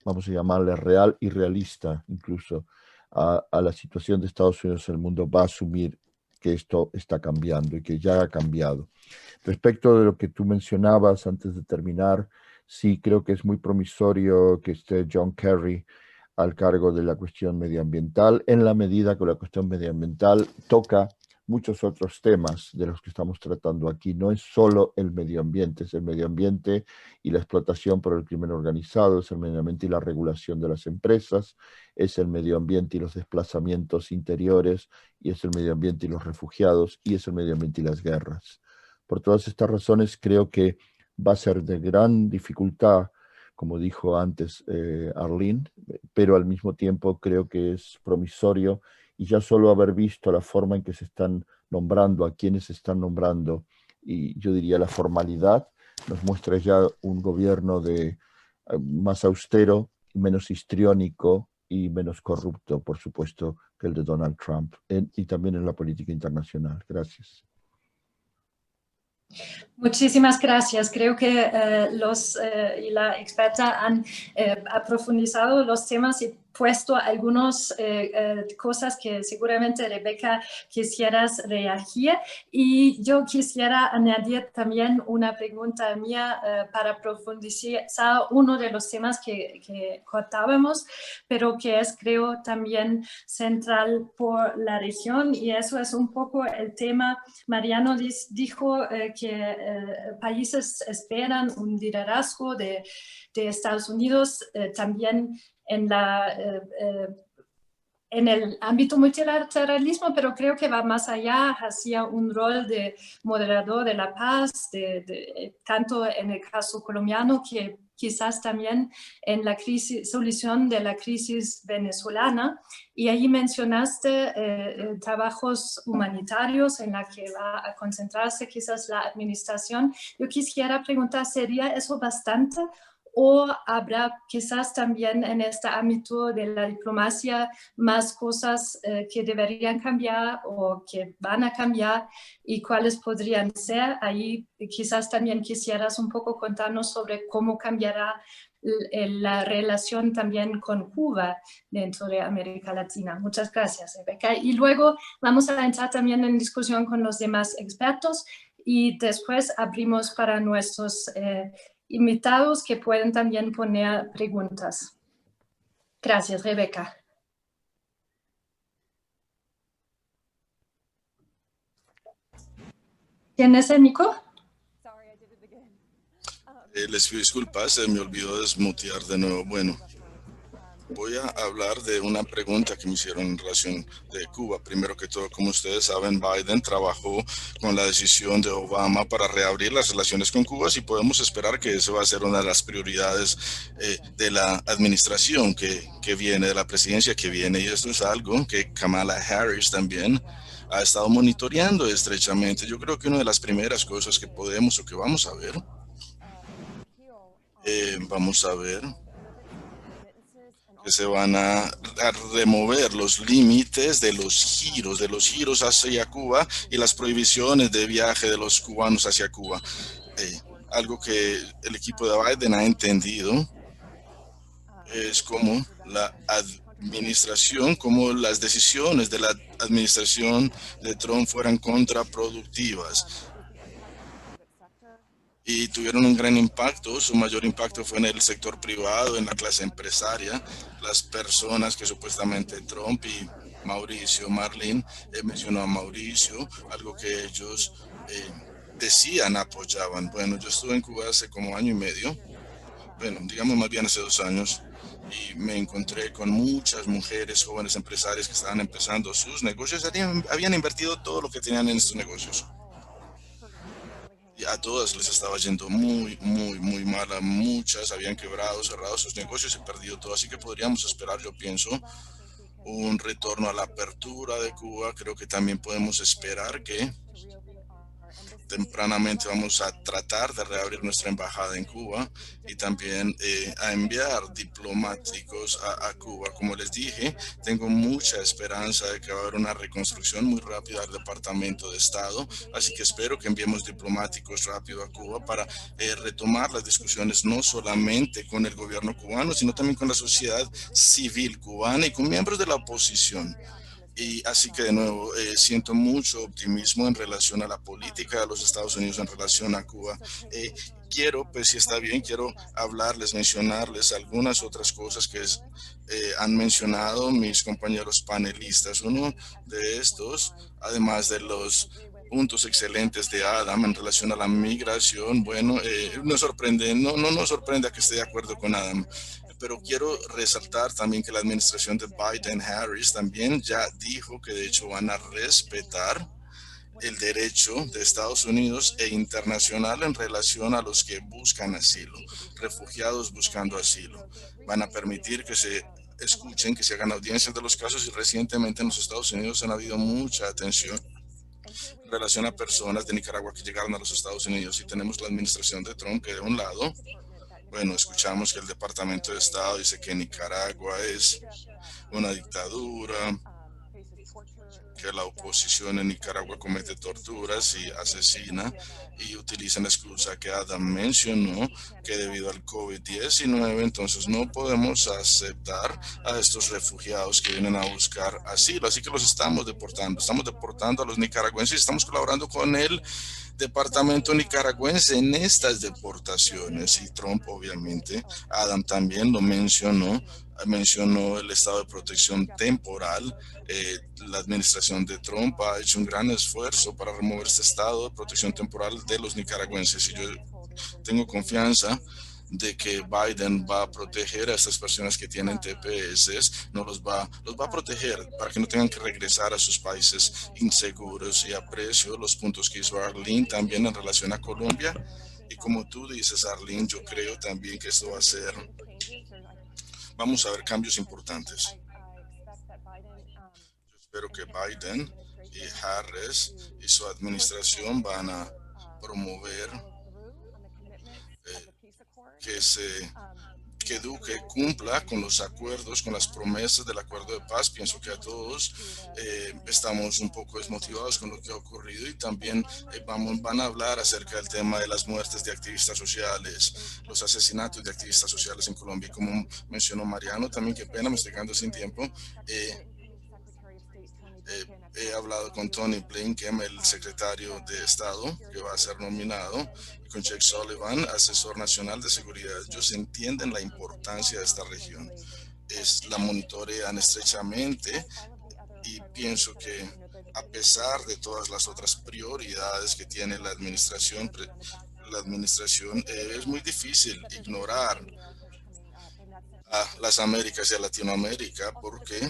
vamos a llamarle real y realista, incluso, a la situación de Estados Unidos en el mundo, va a asumir que esto está cambiando y que ya ha cambiado. Respecto de lo que tú mencionabas antes de terminar, sí creo que es muy promisorio que esté John Kerry al cargo de la cuestión medioambiental, en la medida que la cuestión medioambiental toca muchos otros temas de los que estamos tratando aquí. No es solo el medio ambiente, es el medio ambiente y la explotación por el crimen organizado, es el medio ambiente y la regulación de las empresas, es el medio ambiente y los desplazamientos interiores, y es el medio ambiente y los refugiados, y es el medio ambiente y las guerras. Por todas estas razones, creo que va a ser de gran dificultad, como dijo antes Arlene, pero al mismo tiempo creo que es promisorio, y ya solo haber visto la forma en que se están nombrando, a quienes se están nombrando, y yo diría la formalidad, nos muestra ya un gobierno más austero, menos histriónico y menos corrupto, por supuesto, que el de Donald Trump, y también en la política internacional. Gracias. Muchísimas gracias. Creo que y la experta han aprofundizado los temas y puesto algunas cosas que seguramente Rebeca quisieras reagir. Y yo quisiera añadir también una pregunta mía para profundizar uno de los temas que cortábamos, pero que es, creo, también central por la región. Y eso es un poco el tema. Mariano dijo que países esperan un liderazgo de Estados Unidos también en el ámbito multilateralismo, pero creo que va más allá hacia un rol de moderador de la paz, tanto en el caso colombiano que quizás también en la solución de la crisis venezolana. Y allí mencionaste trabajos humanitarios en la que va a concentrarse quizás la administración. Yo quisiera preguntar, ¿sería eso bastante? ¿O habrá quizás también en este ámbito de la diplomacia más cosas que deberían cambiar o que van a cambiar y cuáles podrían ser? Ahí quizás también quisieras un poco contarnos sobre cómo cambiará la relación también con Cuba dentro de América Latina. Muchas gracias, Rebeca. Y luego vamos a entrar también en discusión con los demás expertos y después abrimos para nuestros invitados que pueden también poner preguntas. Gracias, Rebeca. ¿Tienes el micro? Les pido disculpas, se me olvidó desmutear de nuevo. Bueno, voy a hablar de una pregunta que me hicieron en relación de Cuba. Primero que todo, como ustedes saben, Biden trabajó con la decisión de Obama para reabrir las relaciones con Cuba y podemos esperar que eso va a ser una de las prioridades de la administración que viene, de la presidencia que viene. Y esto es algo que Kamala Harris también ha estado monitoreando estrechamente. Yo creo que una de las primeras cosas que podemos o que vamos a ver, que se van a remover los límites de los giros hacia Cuba y las prohibiciones de viaje de los cubanos hacia Cuba. Algo que el equipo de Biden ha entendido es como la administración, como las decisiones de la administración de Trump fueran contraproductivas. Y tuvieron un gran impacto. Su mayor impacto fue en el sector privado, en la clase empresaria, las personas que supuestamente Trump y Mauricio, Marlene mencionó a Mauricio, algo que ellos decían, apoyaban. Bueno, yo estuve en Cuba hace como año y medio, bueno, digamos más bien hace 2 años, y me encontré con muchas mujeres, jóvenes empresarias que estaban empezando sus negocios, habían invertido todo lo que tenían en estos negocios. Y a todas les estaba yendo muy mal. A muchas habían quebrado, cerrado sus negocios y perdido todo. Así que podríamos esperar, yo pienso, un retorno a la apertura de Cuba. Creo que también podemos esperar que tempranamente vamos a tratar de reabrir nuestra embajada en Cuba y también a enviar diplomáticos a Cuba. Como les dije, tengo mucha esperanza de que va a haber una reconstrucción muy rápida del Departamento de Estado, así que espero que enviemos diplomáticos rápido a Cuba para retomar las discusiones no solamente con el gobierno cubano, sino también con la sociedad civil cubana y con miembros de la oposición. Y así que de nuevo siento mucho optimismo en relación a la política de los Estados Unidos en relación a Cuba. Quiero, pues si está bien, quiero mencionarles algunas otras cosas que han mencionado mis compañeros panelistas. Uno de estos, además de los puntos excelentes de Adam en relación a la migración, bueno, no nos sorprende a que esté de acuerdo con Adam. Pero quiero resaltar también que la administración de Biden-Harris también ya dijo que de hecho van a respetar el derecho de Estados Unidos e internacional en relación a los que buscan asilo, refugiados buscando asilo. Van a permitir que se escuchen, que se hagan audiencias de los casos y recientemente en los Estados Unidos han habido mucha atención en relación a personas de Nicaragua que llegaron a los Estados Unidos y tenemos la administración de Trump que de un lado, bueno, escuchamos que el Departamento de Estado dice que Nicaragua es una dictadura, que la oposición en Nicaragua comete torturas y asesina, y utilizan la excusa que Adam mencionó, que debido al COVID-19, entonces no podemos aceptar a estos refugiados que vienen a buscar asilo, así que los estamos deportando a los nicaragüenses y estamos colaborando con el departamento nicaragüense en estas deportaciones. Y Trump, obviamente, Adam también lo mencionó el estado de protección temporal. La administración de Trump ha hecho un gran esfuerzo para remover este estado de protección temporal de los nicaragüenses, y yo tengo confianza de que Biden va a proteger a estas personas que tienen TPS, los va a proteger para que no tengan que regresar a sus países inseguros. Y aprecio los puntos que hizo Arlene también en relación a Colombia. Y como tú dices, Arlene, yo creo también que esto vamos a ver cambios importantes. Yo espero que Biden y Harris y su administración van a promover que Duque cumpla con los acuerdos, con las promesas del acuerdo de paz. Pienso que a todos estamos un poco desmotivados con lo que ha ocurrido, y también van a hablar acerca del tema de las muertes de activistas sociales, los asesinatos de activistas sociales en Colombia. Y como mencionó Mariano, también qué pena, me estoy quedando sin tiempo. He hablado con Tony Blinken, el secretario de Estado, que va a ser nominado, y con Jake Sullivan, asesor nacional de seguridad. Ellos entienden la importancia de esta región. La monitorean estrechamente, y pienso que a pesar de todas las otras prioridades que tiene la administración es muy difícil ignorar a las Américas y a Latinoamérica, porque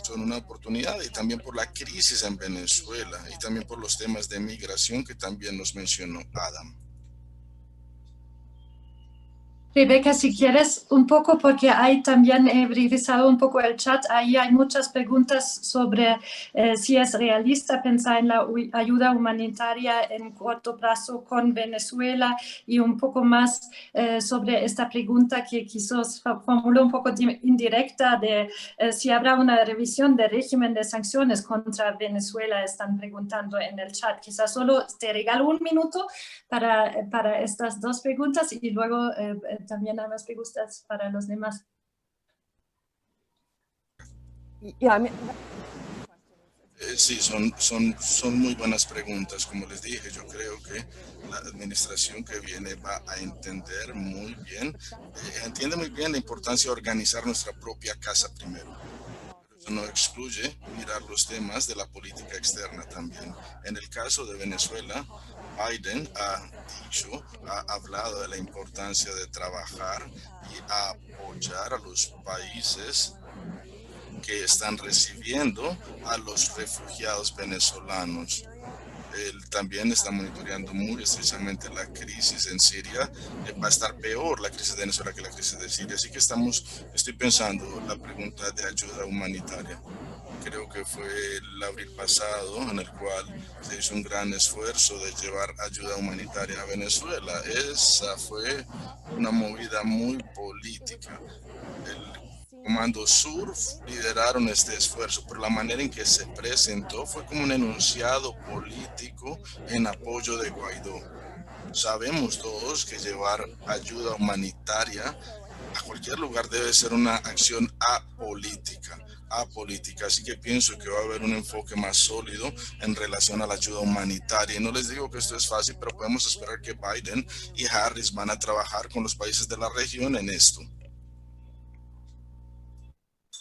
son una oportunidad, y también por la crisis en Venezuela, y también por los temas de migración que también nos mencionó Adam. Rebeca, si quieres un poco, porque ahí también he revisado un poco el chat, ahí hay muchas preguntas sobre si es realista pensar en la ayuda humanitaria en corto plazo con Venezuela, y un poco más sobre esta pregunta que quizás formuló un poco indirecta de si habrá una revisión del régimen de sanciones contra Venezuela, están preguntando en el chat. Quizás solo te regalo un minuto para estas dos preguntas, y luego también hay más preguntas para los demás. Sí, son muy buenas preguntas. Como les dije, yo creo que la administración que viene va a entender muy bien, entiende muy bien la importancia de organizar nuestra propia casa primero. Pero eso no excluye mirar los temas de la política externa también. En el caso de Venezuela, Biden ha hablado de la importancia de trabajar y apoyar a los países que están recibiendo a los refugiados venezolanos. Él también está monitoreando muy estrechamente la crisis en Siria. Va a estar peor la crisis de Venezuela que la crisis de Siria. Así que estoy pensando la pregunta de ayuda humanitaria. Creo que fue el abril pasado en el cual se hizo un gran esfuerzo de llevar ayuda humanitaria a Venezuela. Esa fue una movida muy política. El Comando Sur lideraron este esfuerzo, pero la manera en que se presentó fue como un enunciado político en apoyo de Guaidó. Sabemos todos que llevar ayuda humanitaria a cualquier lugar debe ser una acción apolítica. Así que pienso que va a haber un enfoque más sólido en relación a la ayuda humanitaria. Y no les digo que esto es fácil, pero podemos esperar que Biden y Harris van a trabajar con los países de la región en esto.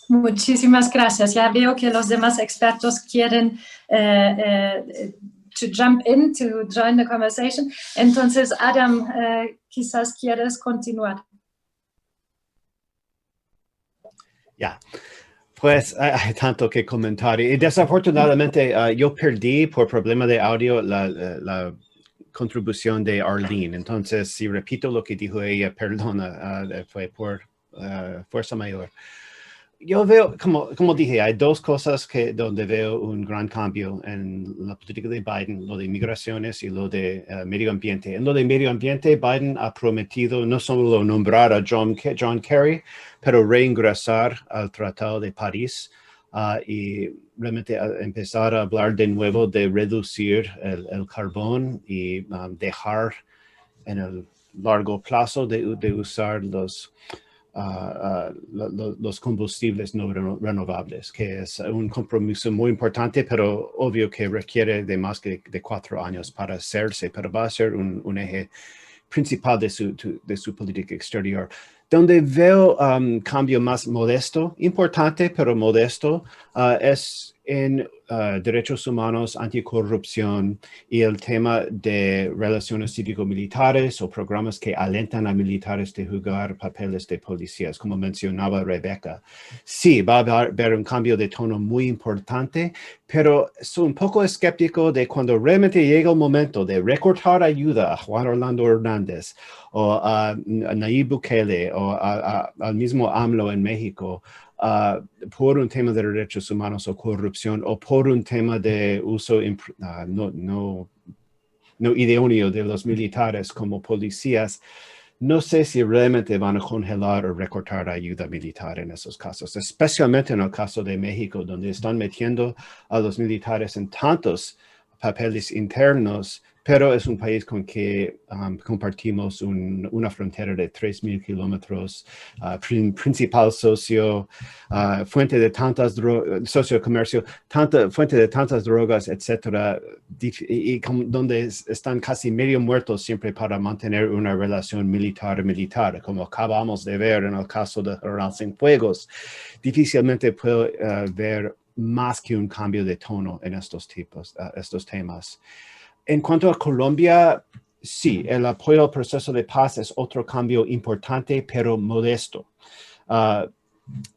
Muchísimas gracias. Ya veo que los demás expertos quieren to jump in, to join the conversation. Entonces, Adam, quizás quieres continuar. Ya. Pues hay tanto que comentar, y desafortunadamente yo perdí por problema de audio la contribución de Arlene. Entonces, si repito lo que dijo ella, perdona, fue por fuerza mayor. Yo veo, como dije, hay dos cosas donde veo un gran cambio en la política de Biden, lo de migraciones y lo de medio ambiente. En lo de medio ambiente, Biden ha prometido no solo nombrar a John Kerry, pero reingresar al Tratado de París y realmente empezar a hablar de nuevo de reducir el carbón y dejar en el largo plazo de usar los combustibles no renovables, que es un compromiso muy importante, pero obvio que requiere de más de 4 años para hacerse, pero va a ser un eje principal de su política exterior. Donde veo cambio más modesto, importante, pero modesto, es en derechos humanos, anticorrupción y el tema de relaciones cívico-militares o programas que alentan a militares de jugar papeles de policías, como mencionaba Rebecca. Sí, va a haber un cambio de tono muy importante, pero soy un poco escéptico de cuando realmente llega el momento de recortar ayuda a Juan Orlando Hernández o a Nayib Bukele o al mismo AMLO en México, por un tema de derechos humanos o corrupción o por un tema de uso no idóneo de los militares como policías. No sé si realmente van a congelar o recortar ayuda militar en esos casos, especialmente en el caso de México, donde están metiendo a los militares en tantos papeles internos, pero es un país con que compartimos una frontera de 3,000 kilómetros, principal socio, fuente de tantas drogas, socio comercio, fuente de tantas drogas, etcétera, y donde están casi medio muertos siempre para mantener una relación militar, como acabamos de ver en el caso de General Cienfuegos. Difícilmente puedo ver más que un cambio de tono en estos temas. En cuanto a Colombia, sí, el apoyo al proceso de paz es otro cambio importante, pero modesto.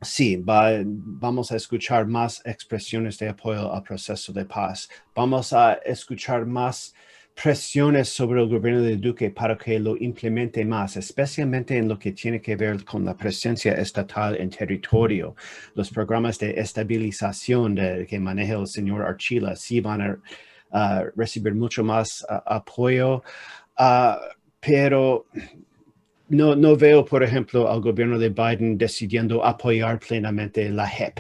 Sí, vamos a escuchar más expresiones de apoyo al proceso de paz. Vamos a escuchar más presiones sobre el gobierno de Duque para que lo implemente más, especialmente en lo que tiene que ver con la presencia estatal en territorio. Los programas de estabilización que maneja el señor Archila sí van a recibir mucho más apoyo, pero no veo, por ejemplo, al gobierno de Biden decidiendo apoyar plenamente la JEP,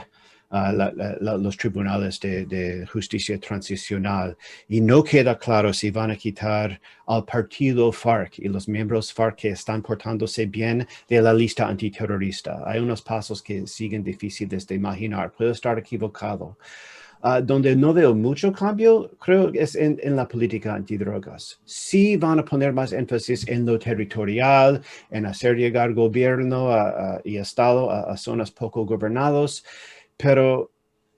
los tribunales de justicia transicional, y no queda claro si van a quitar al partido FARC y los miembros FARC que están portándose bien de la lista antiterrorista. Hay unos pasos que siguen difíciles de imaginar. Puedo estar equivocado. Donde no veo mucho cambio, creo que es en la política antidrogas. Sí van a poner más énfasis en lo territorial, en hacer llegar gobierno y Estado a zonas poco gobernadas, pero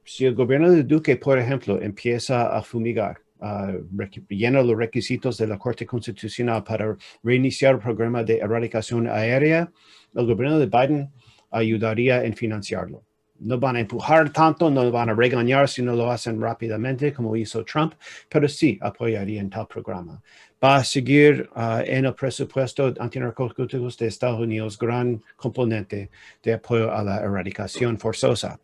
si el gobierno de Duque, por ejemplo, empieza a fumigar, llena los requisitos de la Corte Constitucional para reiniciar el programa de erradicación aérea, el gobierno de Biden ayudaría en financiarlo. No van a empujar tanto, no van a regañar si no lo hacen rápidamente como hizo Trump, pero sí apoyaría en tal programa. Va a seguir en el presupuesto antinarcóticos de Estados Unidos gran componente de apoyo a la erradicación forzosa.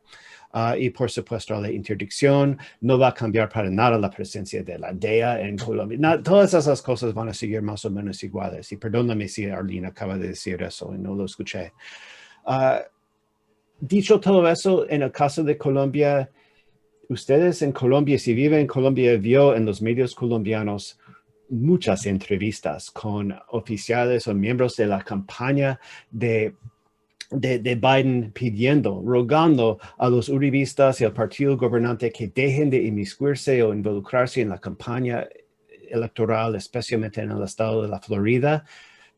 Y por supuesto a la interdicción. No va a cambiar para nada la presencia de la DEA en Colombia. Todas esas cosas van a seguir más o menos iguales. Y perdóname si Arlene acaba de decir eso y no lo escuché. Dicho todo eso, en el caso de Colombia, ustedes en Colombia, si viven en Colombia, vio en los medios colombianos muchas entrevistas con oficiales o miembros de la campaña de Biden rogando a los uribistas y al partido gobernante que dejen de inmiscuirse o involucrarse en la campaña electoral, especialmente en el estado de la Florida.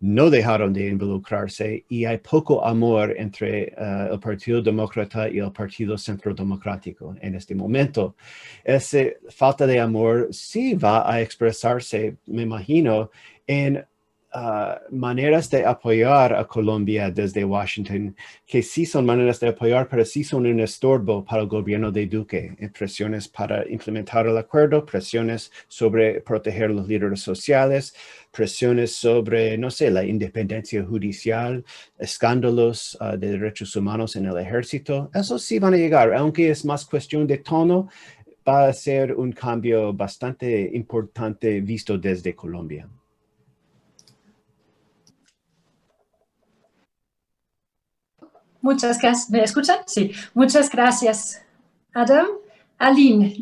No dejaron de involucrarse y hay poco amor entre el Partido Demócrata y el Partido Centro Democrático en este momento. Esa falta de amor sí va a expresarse, me imagino, en maneras de apoyar a Colombia desde Washington, que sí son maneras de apoyar, pero sí son un estorbo para el gobierno de Duque. Presiones para implementar el acuerdo, presiones sobre proteger los líderes sociales, presiones sobre, no sé, la independencia judicial, escándalos de derechos humanos en el ejército. Eso sí van a llegar, aunque es más cuestión de tono, va a ser un cambio bastante importante visto desde Colombia. Muchas gracias. ¿Me escuchan? Sí. Muchas gracias. Adam. Aline,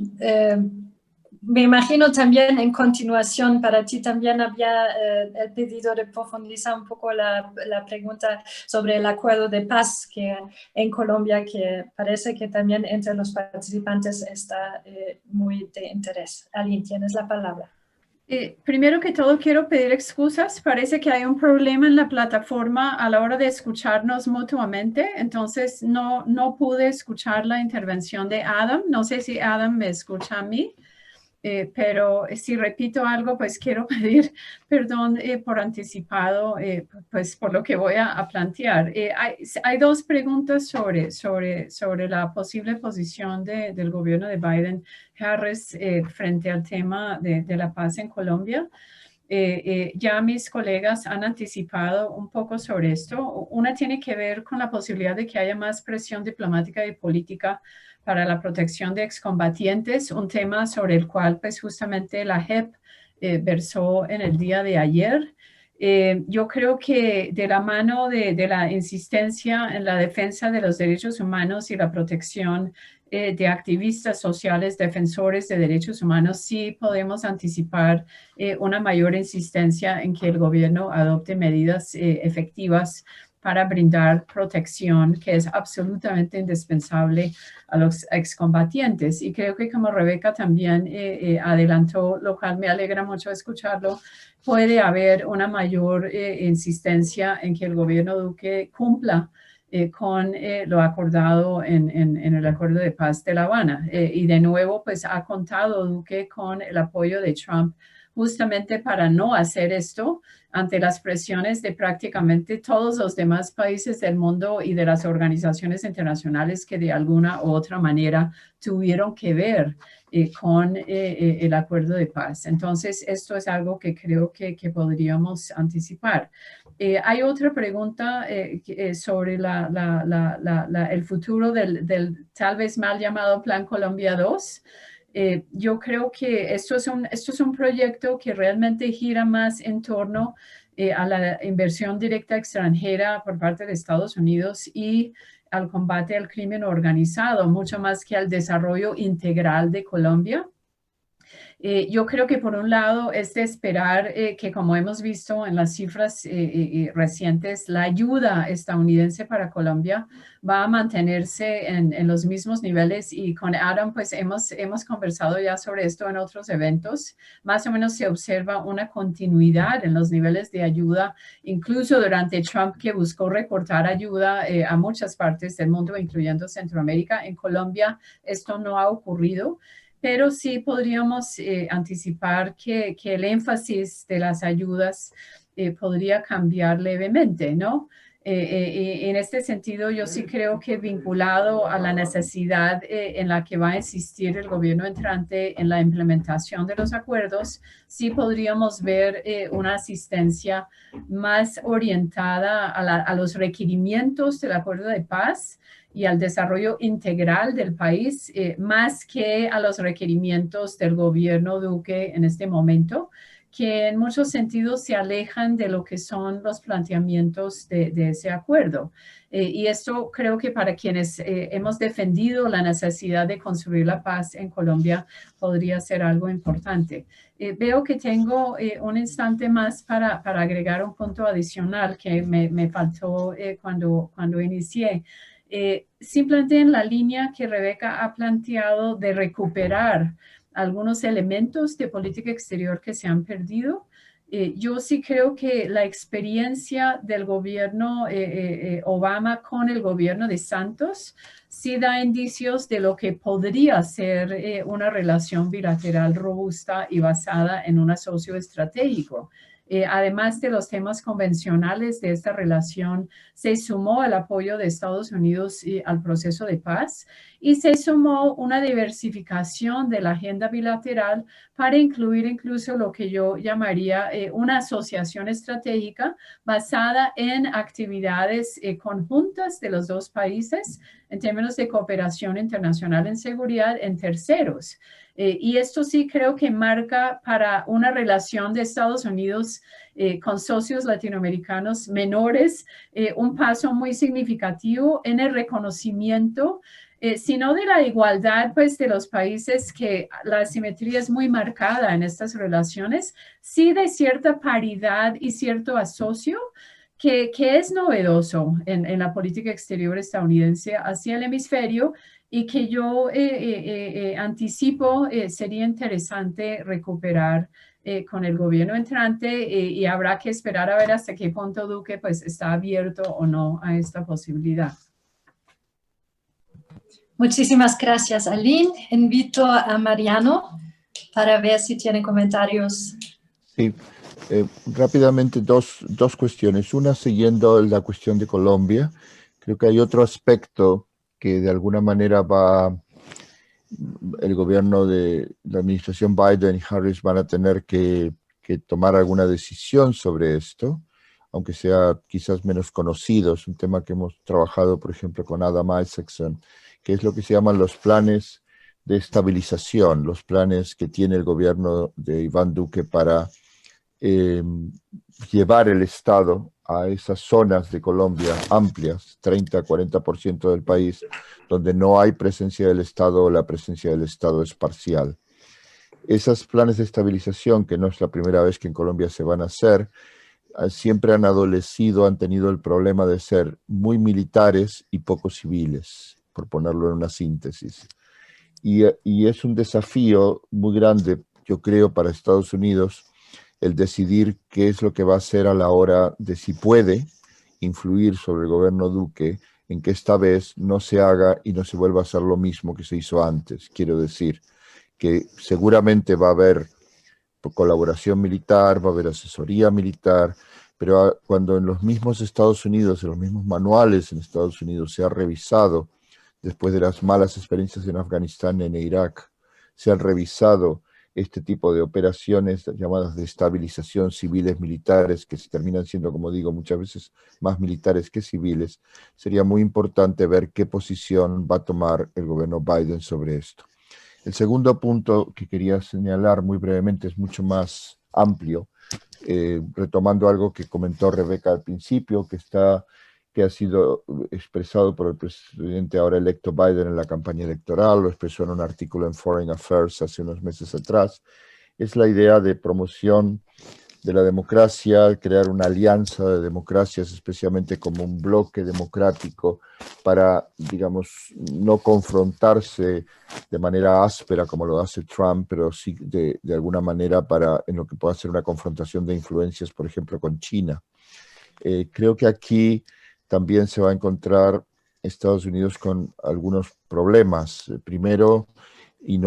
me imagino también en continuación, para ti también había el pedido de profundizar un poco la pregunta sobre el acuerdo de paz que en Colombia, que parece que también entre los participantes está muy de interés. Aline, tienes la palabra. Primero que todo quiero pedir excusas. Parece que hay un problema en la plataforma a la hora de escucharnos mutuamente. Entonces no pude escuchar la intervención de Adam. No sé si Adam me escucha a mí. Pero si repito algo, pues quiero pedir perdón por anticipado, pues por lo que voy a plantear. Hay dos preguntas sobre la posible posición del gobierno de Biden-Harris frente al tema de la paz en Colombia. Ya mis colegas han anticipado un poco sobre esto. Una tiene que ver con la posibilidad de que haya más presión diplomática y política para la protección de excombatientes, un tema sobre el cual pues justamente la JEP versó en el día de ayer. Yo creo que de la mano de la insistencia en la defensa de los derechos humanos y la protección de activistas sociales, defensores de derechos humanos, sí podemos anticipar una mayor insistencia en que el gobierno adopte medidas efectivas para brindar protección, que es absolutamente indispensable a los excombatientes. Y creo que como Rebeca también adelantó, lo cual me alegra mucho escucharlo, puede haber una mayor insistencia en que el gobierno Duque cumpla con lo acordado en el Acuerdo de Paz de La Habana. Y de nuevo, pues ha contado Duque con el apoyo de Trump justamente para no hacer esto ante las presiones de prácticamente todos los demás países del mundo y de las organizaciones internacionales que de alguna u otra manera tuvieron que ver con el acuerdo de paz. Entonces, esto es algo que creo que podríamos anticipar. Hay otra pregunta sobre el futuro del tal vez mal llamado Plan Colombia 2. Yo creo que esto es un proyecto que realmente gira más en torno a la inversión directa extranjera por parte de Estados Unidos y al combate al crimen organizado, mucho más que al desarrollo integral de Colombia. Yo creo que por un lado es de esperar que, como hemos visto en las cifras recientes, la ayuda estadounidense para Colombia va a mantenerse en los mismos niveles, y con Adam pues hemos conversado ya sobre esto en otros eventos. Más o menos se observa una continuidad en los niveles de ayuda, incluso durante Trump, que buscó recortar ayuda a muchas partes del mundo, incluyendo Centroamérica. En Colombia esto no ha ocurrido, pero sí podríamos anticipar que el énfasis de las ayudas podría cambiar levemente, ¿no? En este sentido, yo sí creo que vinculado a la necesidad en la que va a insistir el gobierno entrante en la implementación de los acuerdos, sí podríamos ver una asistencia más orientada a los requerimientos del acuerdo de paz y al desarrollo integral del país, más que a los requerimientos del gobierno Duque en este momento, que en muchos sentidos se alejan de lo que son los planteamientos de ese acuerdo. Y esto creo que para quienes hemos defendido la necesidad de construir la paz en Colombia podría ser algo importante. Veo que tengo un instante más para agregar un punto adicional que me faltó cuando inicié. Simplemente en la línea que Rebeca ha planteado de recuperar algunos elementos de política exterior que se han perdido. Yo sí creo que la experiencia del gobierno Obama con el gobierno de Santos sí da indicios de lo que podría ser una relación bilateral robusta y basada en un asocio estratégico. Además de los temas convencionales de esta relación, se sumó el apoyo de Estados Unidos al proceso de paz y se sumó una diversificación de la agenda bilateral para incluir incluso lo que yo llamaría una asociación estratégica basada en actividades conjuntas de los dos países en términos de cooperación internacional en seguridad en terceros. Y esto sí creo que marca para una relación de Estados Unidos con socios latinoamericanos menores un paso muy significativo en el reconocimiento sino de la igualdad pues, de los países, que la asimetría es muy marcada en estas relaciones, sí de cierta paridad y cierto asocio que es novedoso en la política exterior estadounidense hacia el hemisferio, y que yo anticipo sería interesante recuperar con el gobierno entrante, y habrá que esperar a ver hasta qué punto Duque pues, está abierto o no a esta posibilidad. Muchísimas gracias, Aline. Invito a Mariano para ver si tiene comentarios. Sí, rápidamente dos cuestiones. Una, siguiendo la cuestión de Colombia, creo que hay otro aspecto que de alguna manera el gobierno de la administración Biden y Harris van a tener que tomar alguna decisión sobre esto, aunque sea quizás menos conocido. Es un tema que hemos trabajado, por ejemplo, con Adam Isaacson, que es lo que se llaman los planes de estabilización, los planes que tiene el gobierno de Iván Duque para llevar el Estado a esas zonas de Colombia amplias, 30-40% del país, donde no hay presencia del Estado o la presencia del Estado es parcial. Esos planes de estabilización, que no es la primera vez que en Colombia se van a hacer, siempre han adolecido, han tenido el problema de ser muy militares y poco civiles, por ponerlo en una síntesis. Y es un desafío muy grande, yo creo, para Estados Unidos, el decidir qué es lo que va a hacer a la hora de, si puede, influir sobre el gobierno Duque en que esta vez no se haga y no se vuelva a hacer lo mismo que se hizo antes. Quiero decir que seguramente va a haber colaboración militar, va a haber asesoría militar, pero cuando en los mismos Estados Unidos, en los mismos manuales en Estados Unidos se ha revisado, después de las malas experiencias en Afganistán y en Irak, se han revisado este tipo de operaciones llamadas de estabilización civiles militares, que se terminan siendo, como digo, muchas veces más militares que civiles, sería muy importante ver qué posición va a tomar el gobierno Biden sobre esto. El segundo punto que quería señalar muy brevemente es mucho más amplio, retomando algo que comentó Rebeca al principio, que ha sido expresado por el presidente ahora electo Biden en la campaña electoral, lo expresó en un artículo en Foreign Affairs hace unos meses atrás, es la idea de promoción de la democracia, crear una alianza de democracias, especialmente como un bloque democrático para, digamos, no confrontarse de manera áspera como lo hace Trump, pero sí de alguna manera en lo que pueda ser una confrontación de influencias, por ejemplo, con China. Creo que aquí también se va a encontrar Estados Unidos con algunos problemas. Primero, y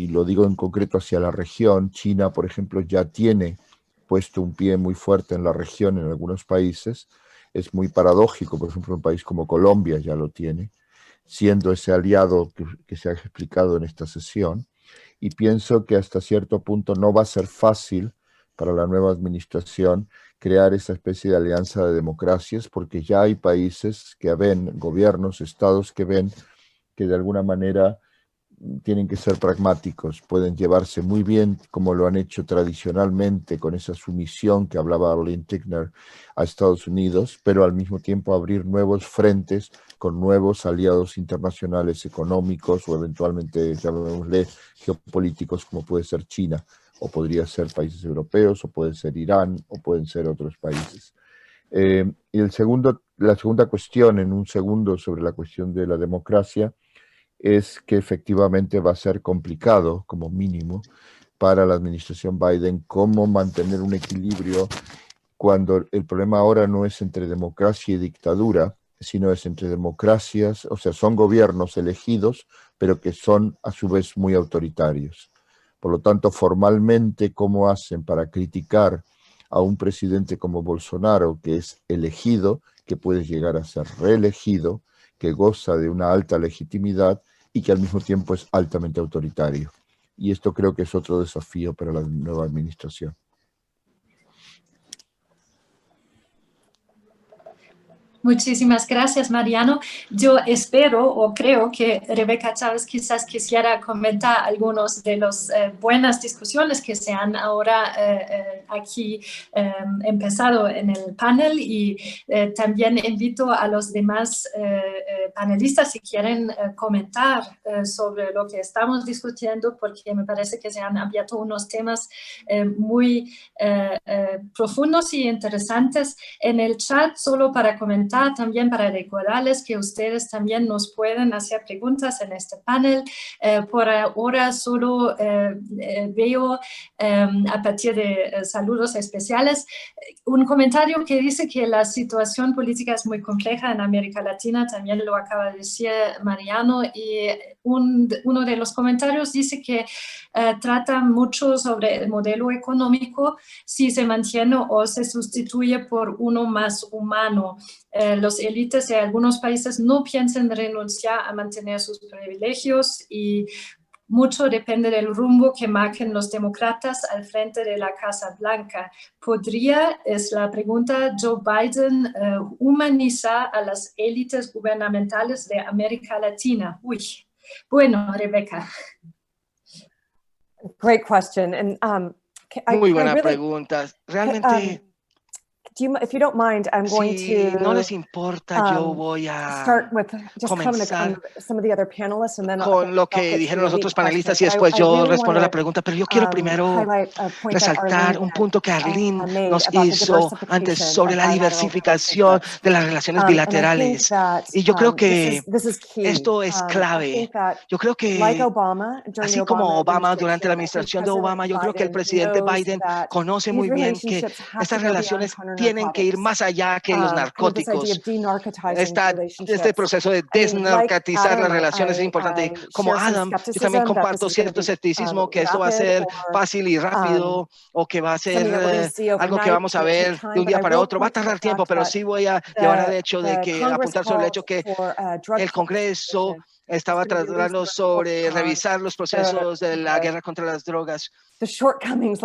lo digo en concreto hacia la región, China, por ejemplo, ya tiene puesto un pie muy fuerte en la región en algunos países. Es muy paradójico, por ejemplo, un país como Colombia ya lo tiene, siendo ese aliado que se ha explicado en esta sesión. Y pienso que hasta cierto punto no va a ser fácil para la nueva administración crear esa especie de alianza de democracias, porque ya hay países que ven, gobiernos, estados que ven que de alguna manera tienen que ser pragmáticos, pueden llevarse muy bien como lo han hecho tradicionalmente con esa sumisión que hablaba Arlene Tickner a Estados Unidos, pero al mismo tiempo abrir nuevos frentes con nuevos aliados internacionales económicos o eventualmente, llamémosle, geopolíticos, como puede ser China, o podría ser países europeos, o puede ser Irán, o pueden ser otros países. Y la segunda cuestión, en un segundo, sobre la cuestión de la democracia, es que efectivamente va a ser complicado, como mínimo, para la administración Biden cómo mantener un equilibrio cuando el problema ahora no es entre democracia y dictadura, sino es entre democracias, o sea, son gobiernos elegidos, pero que son a su vez muy autoritarios. Por lo tanto, formalmente, ¿cómo hacen para criticar a un presidente como Bolsonaro, que es elegido, que puede llegar a ser reelegido, que goza de una alta legitimidad y que al mismo tiempo es altamente autoritario? Y esto creo que es otro desafío para la nueva administración. Muchísimas gracias, Mariano. Yo espero o creo que Rebeca Chávez quizás quisiera comentar algunas de las buenas discusiones que se han ahora aquí empezado en el panel y también invito a los demás panelistas si quieren comentar sobre lo que estamos discutiendo, porque me parece que se han abierto unos temas muy profundos y interesantes. En el chat, solo para comentar, también para recordarles que ustedes también nos pueden hacer preguntas en este panel. Por ahora solo veo a partir de saludos especiales un comentario que dice que la situación política es muy compleja en América Latina, también lo acaba de decir Mariano, y uno de los comentarios dice que trata mucho sobre el modelo económico, si se mantiene o se sustituye por uno más humano. Los élites de algunos países no piensan renunciar a mantener sus privilegios y mucho depende del rumbo que marquen los demócratas al frente de la Casa Blanca. ¿Podría, es la pregunta, Joe Biden humanizar a las élites gubernamentales de América Latina? Uy, bueno, Rebeca. Great question. And, Muy buena pregunta. Realmente, if you don't mind, I'm going si to no les importa, yo voy a start with just comenzar comment on some of the other panelists, and then con lo que dijeron los otros panelistas y después yo respondo la pregunta, pero yo quiero primero resaltar un punto que Arlene nos hizo antes sobre la diversificación de las relaciones bilaterales. Y yo creo que esto es clave. Yo creo que, así como Obama, durante la administración de Obama, yo creo que el presidente Biden conoce muy bien que estas relaciones tienen que ir más allá que los narcóticos. Este proceso de desnarcotizar las relaciones es importante. Como Adam, yo también comparto cierto escepticismo que esto va a ser fácil y rápido o que va a ser algo que vamos a ver de un día para otro. Va a tardar tiempo, pero sí voy a llevar al hecho de que apuntar sobre el hecho que el Congreso estaba tratando sobre revisar los procesos de la guerra contra las drogas.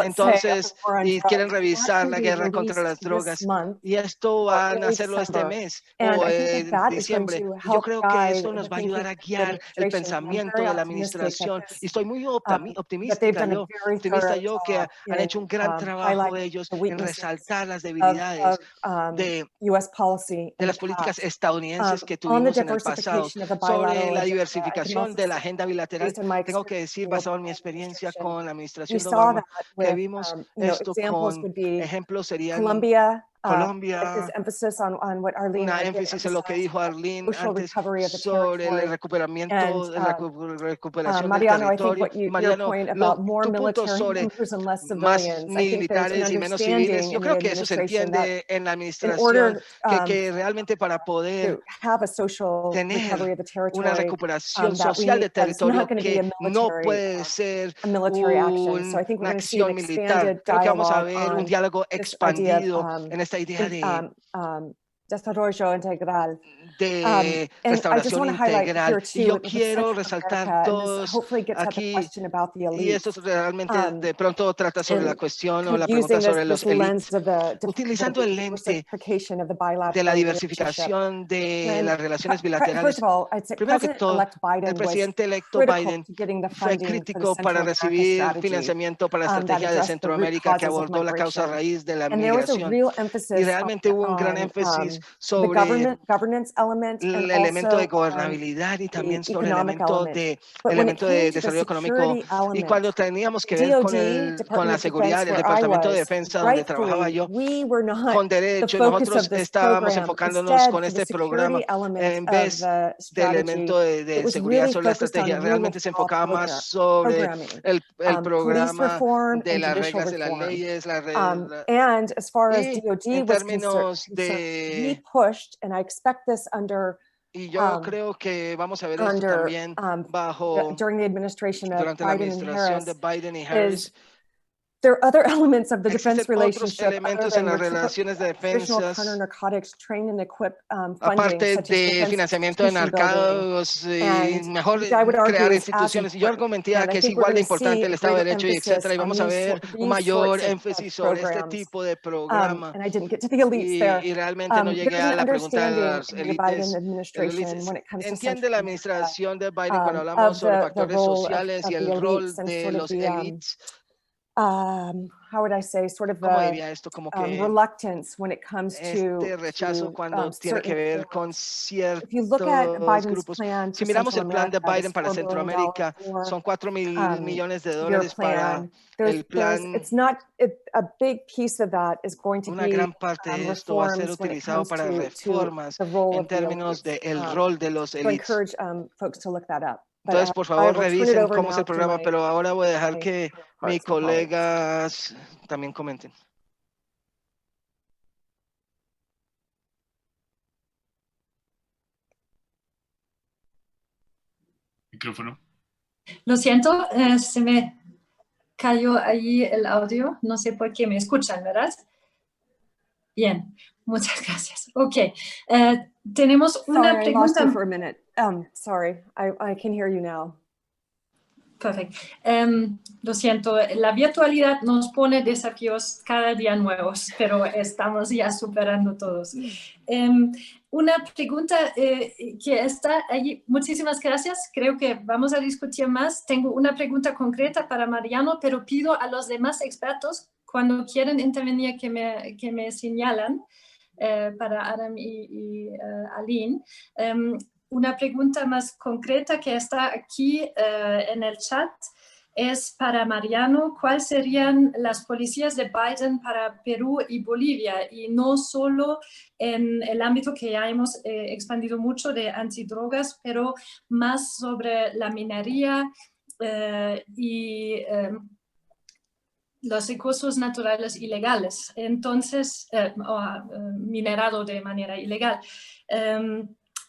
Entonces, y quieren revisar la guerra contra las drogas. Y esto van a hacerlo este mes o en diciembre. Yo creo que esto nos va a ayudar a guiar el pensamiento de la administración. Y estoy muy optimista yo que han hecho un gran trabajo ellos en resaltar las debilidades de las políticas estadounidenses que tuvimos en el pasado. Sobre la diversificación de la agenda bilateral, tengo que decir, basado en mi experiencia con la administración de Obama, que vimos esto con ejemplos serían Colombia, una énfasis en lo que dijo Arlene antes sobre el recuperación del territorio. Mariano, tu punto sobre más militares y menos civiles, yo creo que eso se entiende en la administración, que realmente para poder tener una recuperación social del territorio que no puede ser una acción militar. Creo que vamos a ver un diálogo expandido en esta idea de desarrollo integral. De restauración integral. Y yo quiero resaltar dos aquí, y esto realmente de pronto trata sobre la cuestión o la pregunta sobre los elites, utilizando el lente de la diversificación de las relaciones bilaterales. Primero que todo, el presidente electo Biden fue crítico para recibir financiamiento para la estrategia de Centroamérica que abordó la causa raíz de la migración. Y realmente hubo un gran énfasis sobre el elemento de gobernabilidad y también sobre el elemento de desarrollo económico. Y cuando teníamos que ver con la seguridad del Departamento de Defensa, donde trabajaba yo, con derecho, nosotros estábamos enfocándonos con este programa en vez del elemento de seguridad sobre la estrategia. Realmente se enfocaba más sobre el programa de las reglas de las leyes, y en términos de... Y yo creo que vamos a ver esto también durante la administración de Biden y Harris, there are other elements of the defense Existen otros relationship other elementos en than las relaciones de traditional defensas, counter-narcotics train and equip funding, aparte such as de defense financiamiento de institution building. narcados, And mejor which I would argue crear is as instituciones. Y yo important. argumentaría And I que es think we're igual de going to importante see el a Estado de greater Derecho y emphasis etcétera. Y on vamos a ver un these mayor sorts of énfasis sobre este programs. tipo de programa. And I didn't get to the elites there. Y realmente no llegué There's a an la pregunta de understanding las in the Biden élites. administration when it comes to Entiende la Central America, administración de Biden cuando hablamos of sobre the factores role sociales of y the el rol elites and de sort of los the, élites. how would I say, sort of ¿Cómo the diría esto? Como que reluctance when it comes este rechazo cuando tiene que certain ver con if you look at ciertos Biden's grupos. plan Si for miramos Central el plan de America, Biden this para $4 billion Centroamérica, war, son $4.000 millones year para plan. el plan. It's not a big piece of that is going to Una be gran parte de esto va a ser reforms when it utilizado comes para to reformas the role en of the términos elites. del rol de los So I élites. encourage folks to look that up. But, Entonces, por I favor, will turn it revisen over cómo es now el to programa, my- pero ahora voy a dejar que mis counterparts and colleagues. colegas también comenten. Micrófono. Lo siento, se me cayó allí el audio. No sé por qué me escuchan, ¿verdad? Bien, muchas gracias. Ok, tenemos una Sorry, I lost pregunta. you for a minute. Sorry, I can hear you now. Perfecto. Lo siento, la virtualidad nos pone desafíos cada día nuevos, pero estamos ya superando todos. Una pregunta que está allí. Muchísimas gracias. Creo que vamos a discutir más. Tengo una pregunta concreta para Mariano, pero pido a los demás expertos, cuando quieren intervenir, que me señalan para Adam y Aline. Una pregunta más concreta que está aquí en el chat es para Mariano. ¿Cuáles serían las policías de Biden para Perú y Bolivia? Y no solo en el ámbito que ya hemos expandido mucho de antidrogas, pero más sobre la minería y los recursos naturales ilegales. Entonces, minerado de manera ilegal.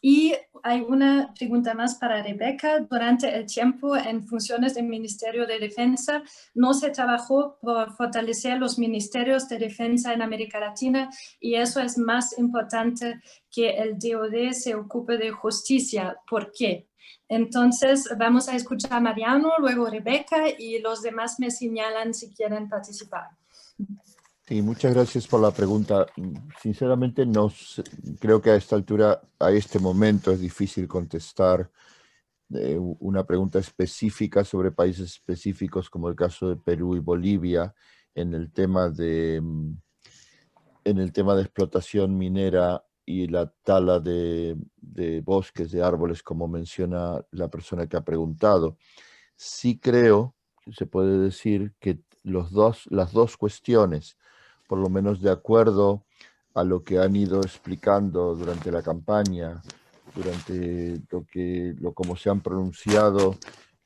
Y hay una pregunta más para Rebeca. Durante el tiempo en funciones del Ministerio de Defensa, ¿no se trabajó por fortalecer los ministerios de defensa en América Latina? Y eso es más importante que el DoD se ocupe de justicia. ¿Por qué? Entonces, vamos a escuchar a Mariano, luego Rebeca, y los demás me señalan si quieren participar. Sí, muchas gracias por la pregunta. Sinceramente, creo que a esta altura, a este momento, es difícil contestar una pregunta específica sobre países específicos, como el caso de Perú y Bolivia, en el tema de explotación minera y la tala de bosques, de árboles, como menciona la persona que ha preguntado. Sí creo que se puede decir que las dos cuestiones, por lo menos de acuerdo a lo que han ido explicando durante la campaña, durante como se han pronunciado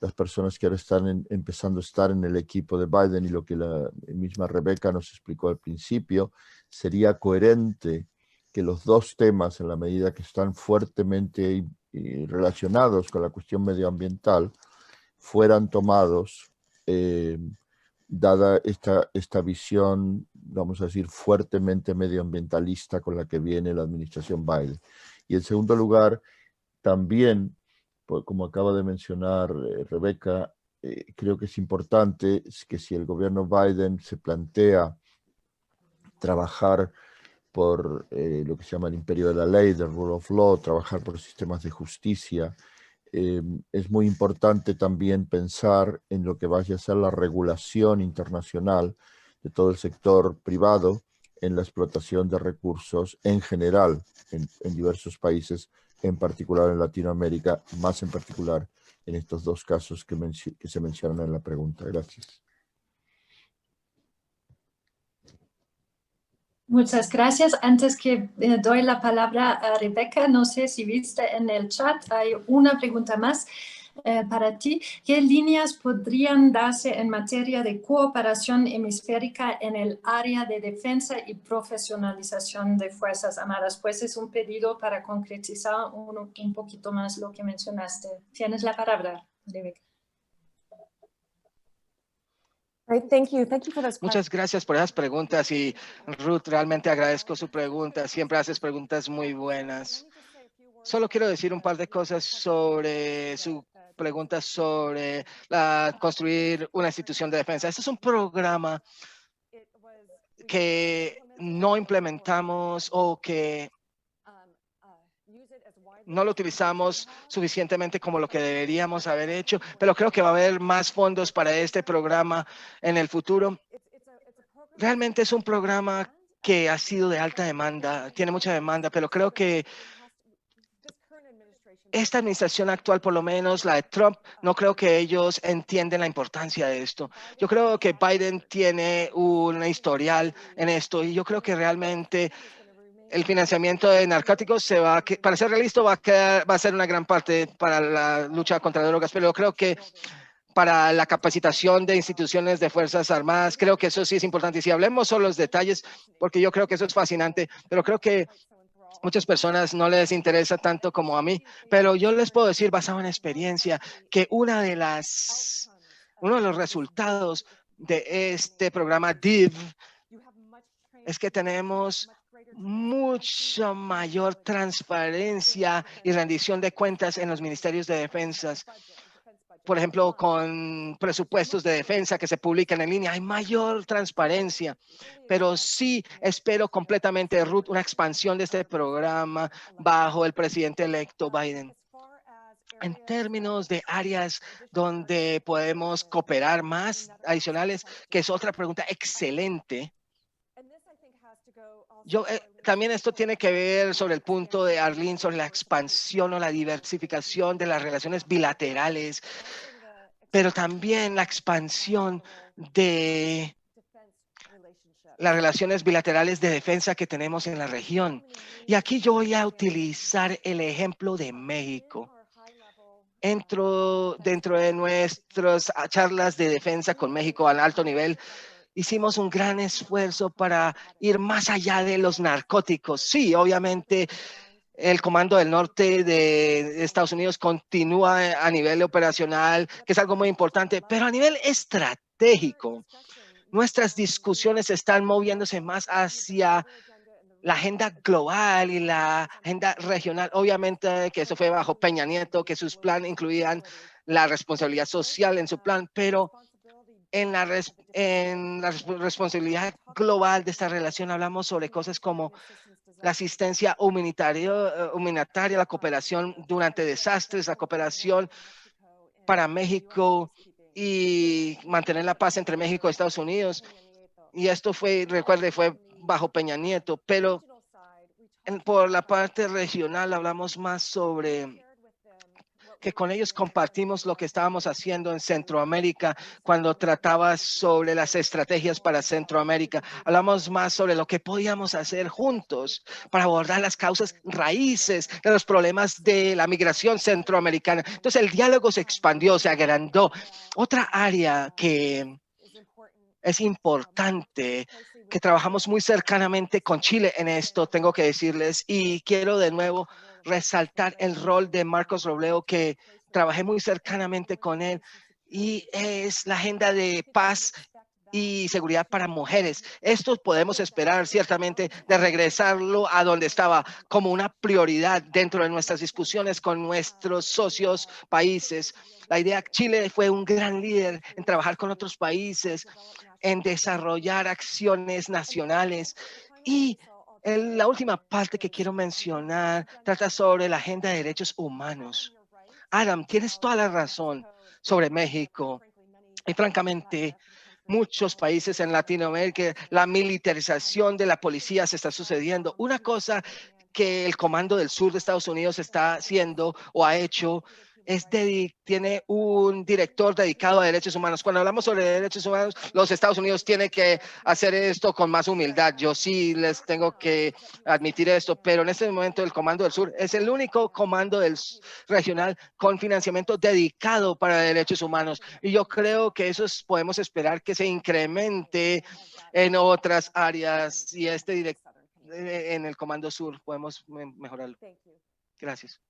las personas que ahora están empezando a estar en el equipo de Biden y lo que la misma Rebeca nos explicó al principio, sería coherente que los dos temas, en la medida que están fuertemente relacionados con la cuestión medioambiental, fueran tomados, dada esta visión, vamos a decir, fuertemente medioambientalista con la que viene la administración Biden. Y en segundo lugar, también, como acaba de mencionar Rebeca, creo que es importante que si el gobierno Biden se plantea trabajar por lo que se llama el imperio de la ley, the rule of law, trabajar por sistemas de justicia, es muy importante también pensar en lo que vaya a ser la regulación internacional de todo el sector privado en la explotación de recursos en general en diversos países, en particular en Latinoamérica, más en particular en estos dos casos que se mencionan en la pregunta. Gracias. Muchas gracias. Antes que doy la palabra a Rebeca, no sé si viste en el chat, hay una pregunta más para ti. ¿Qué líneas podrían darse en materia de cooperación hemisférica en el área de defensa y profesionalización de Fuerzas Armadas? Pues es un pedido para concretizar un poquito más lo que mencionaste. Tienes la palabra, Rebeca. Great, thank you. Thank you for those questions. Muchas gracias por esas preguntas y Ruth, realmente agradezco su pregunta. Siempre haces preguntas muy buenas. Solo quiero decir un par de cosas sobre su pregunta sobre construir una institución de defensa. Este es un programa que no implementamos o que no lo utilizamos suficientemente como lo que deberíamos haber hecho, pero creo que va a haber más fondos para este programa en el futuro. Realmente es un programa que ha sido de alta demanda, tiene mucha demanda, pero creo que esta administración actual, por lo menos la de Trump, no creo que ellos entienden la importancia de esto. Yo creo que Biden tiene un historial en esto y yo creo que realmente el financiamiento de narcóticos para ser realista, va a ser una gran parte para la lucha contra las drogas, pero yo creo que para la capacitación de instituciones de Fuerzas Armadas, creo que eso sí es importante. Y si hablemos sobre los detalles, porque yo creo que eso es fascinante, pero creo que muchas personas no les interesa tanto como a mí, pero yo les puedo decir, basado en experiencia, que uno de los resultados de este programa DIV es que tenemos mucha mayor transparencia y rendición de cuentas en los ministerios de defensas. Por ejemplo, con presupuestos de defensa que se publican en línea, hay mayor transparencia, pero sí espero completamente, Ruth, una expansión de este programa bajo el presidente electo Biden. En términos de áreas donde podemos cooperar más adicionales, que es otra pregunta excelente. También esto tiene que ver sobre el punto de Arlene, sobre la expansión o la diversificación de las relaciones bilaterales, pero también la expansión de las relaciones bilaterales de defensa que tenemos en la región. Y aquí yo voy a utilizar el ejemplo de México. Dentro de nuestras charlas de defensa con México al alto nivel, hicimos un gran esfuerzo para ir más allá de los narcóticos. Sí, obviamente el Comando del Norte de Estados Unidos continúa a nivel operacional, que es algo muy importante, pero a nivel estratégico, nuestras discusiones están moviéndose más hacia la agenda global y la agenda regional. Obviamente que eso fue bajo Peña Nieto, que sus planes incluían la responsabilidad social en su plan, pero en la responsabilidad global de esta relación hablamos sobre cosas como la asistencia humanitaria, la cooperación durante desastres, la cooperación para México y mantener la paz entre México y Estados Unidos. Y esto recuerde, fue bajo Peña Nieto, pero por la parte regional hablamos más sobre que con ellos compartimos lo que estábamos haciendo en Centroamérica cuando trataba sobre las estrategias para Centroamérica. Hablamos más sobre lo que podíamos hacer juntos para abordar las causas raíces de los problemas de la migración centroamericana. Entonces el diálogo se expandió, se agrandó. Otra área que es importante, que trabajamos muy cercanamente con Chile en esto, tengo que decirles, y quiero de nuevo resaltar el rol de Marcos Robledo, que trabajé muy cercanamente con él, y es la agenda de paz y seguridad para mujeres. Esto podemos esperar ciertamente de regresarlo a donde estaba como una prioridad dentro de nuestras discusiones con nuestros socios países. La idea, Chile fue un gran líder en trabajar con otros países, en desarrollar acciones nacionales. Y la última parte que quiero mencionar trata sobre la agenda de derechos humanos. Adam, tienes toda la razón sobre México. Y francamente, muchos países en Latinoamérica, la militarización de la policía se está sucediendo. Una cosa que el Comando del Sur de Estados Unidos está haciendo o ha hecho tiene un director dedicado a derechos humanos. Cuando hablamos sobre derechos humanos, los Estados Unidos tienen que hacer esto con más humildad. Yo sí les tengo que admitir esto, pero en este momento el Comando del Sur es el único comando regional con financiamiento dedicado para derechos humanos. Y yo creo que eso podemos esperar que se incremente en otras áreas y en el Comando Sur podemos mejorarlo. Gracias.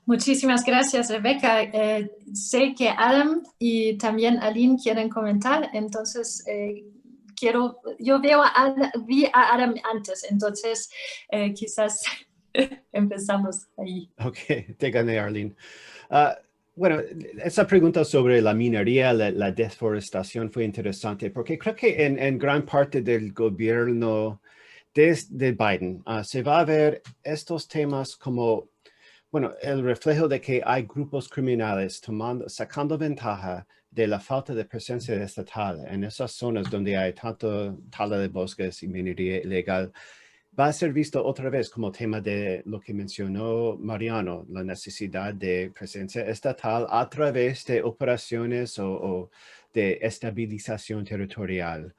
Muchísimas gracias, Rebeca. Sé que Adam y también Aline quieren comentar, entonces yo vi a Adam antes, entonces quizás empezamos ahí. Ok, te gané, Arlene. Bueno, esa pregunta sobre la minería, la deforestación fue interesante porque creo que en gran parte del gobierno de Biden se va a ver estos temas como, bueno, el reflejo de que hay grupos criminales sacando ventaja de la falta de presencia estatal en esas zonas donde hay tanto tala de bosques y minería ilegal. Va a ser visto otra vez como tema de lo que mencionó Mariano, la necesidad de presencia estatal a través de operaciones o de estabilización territorial.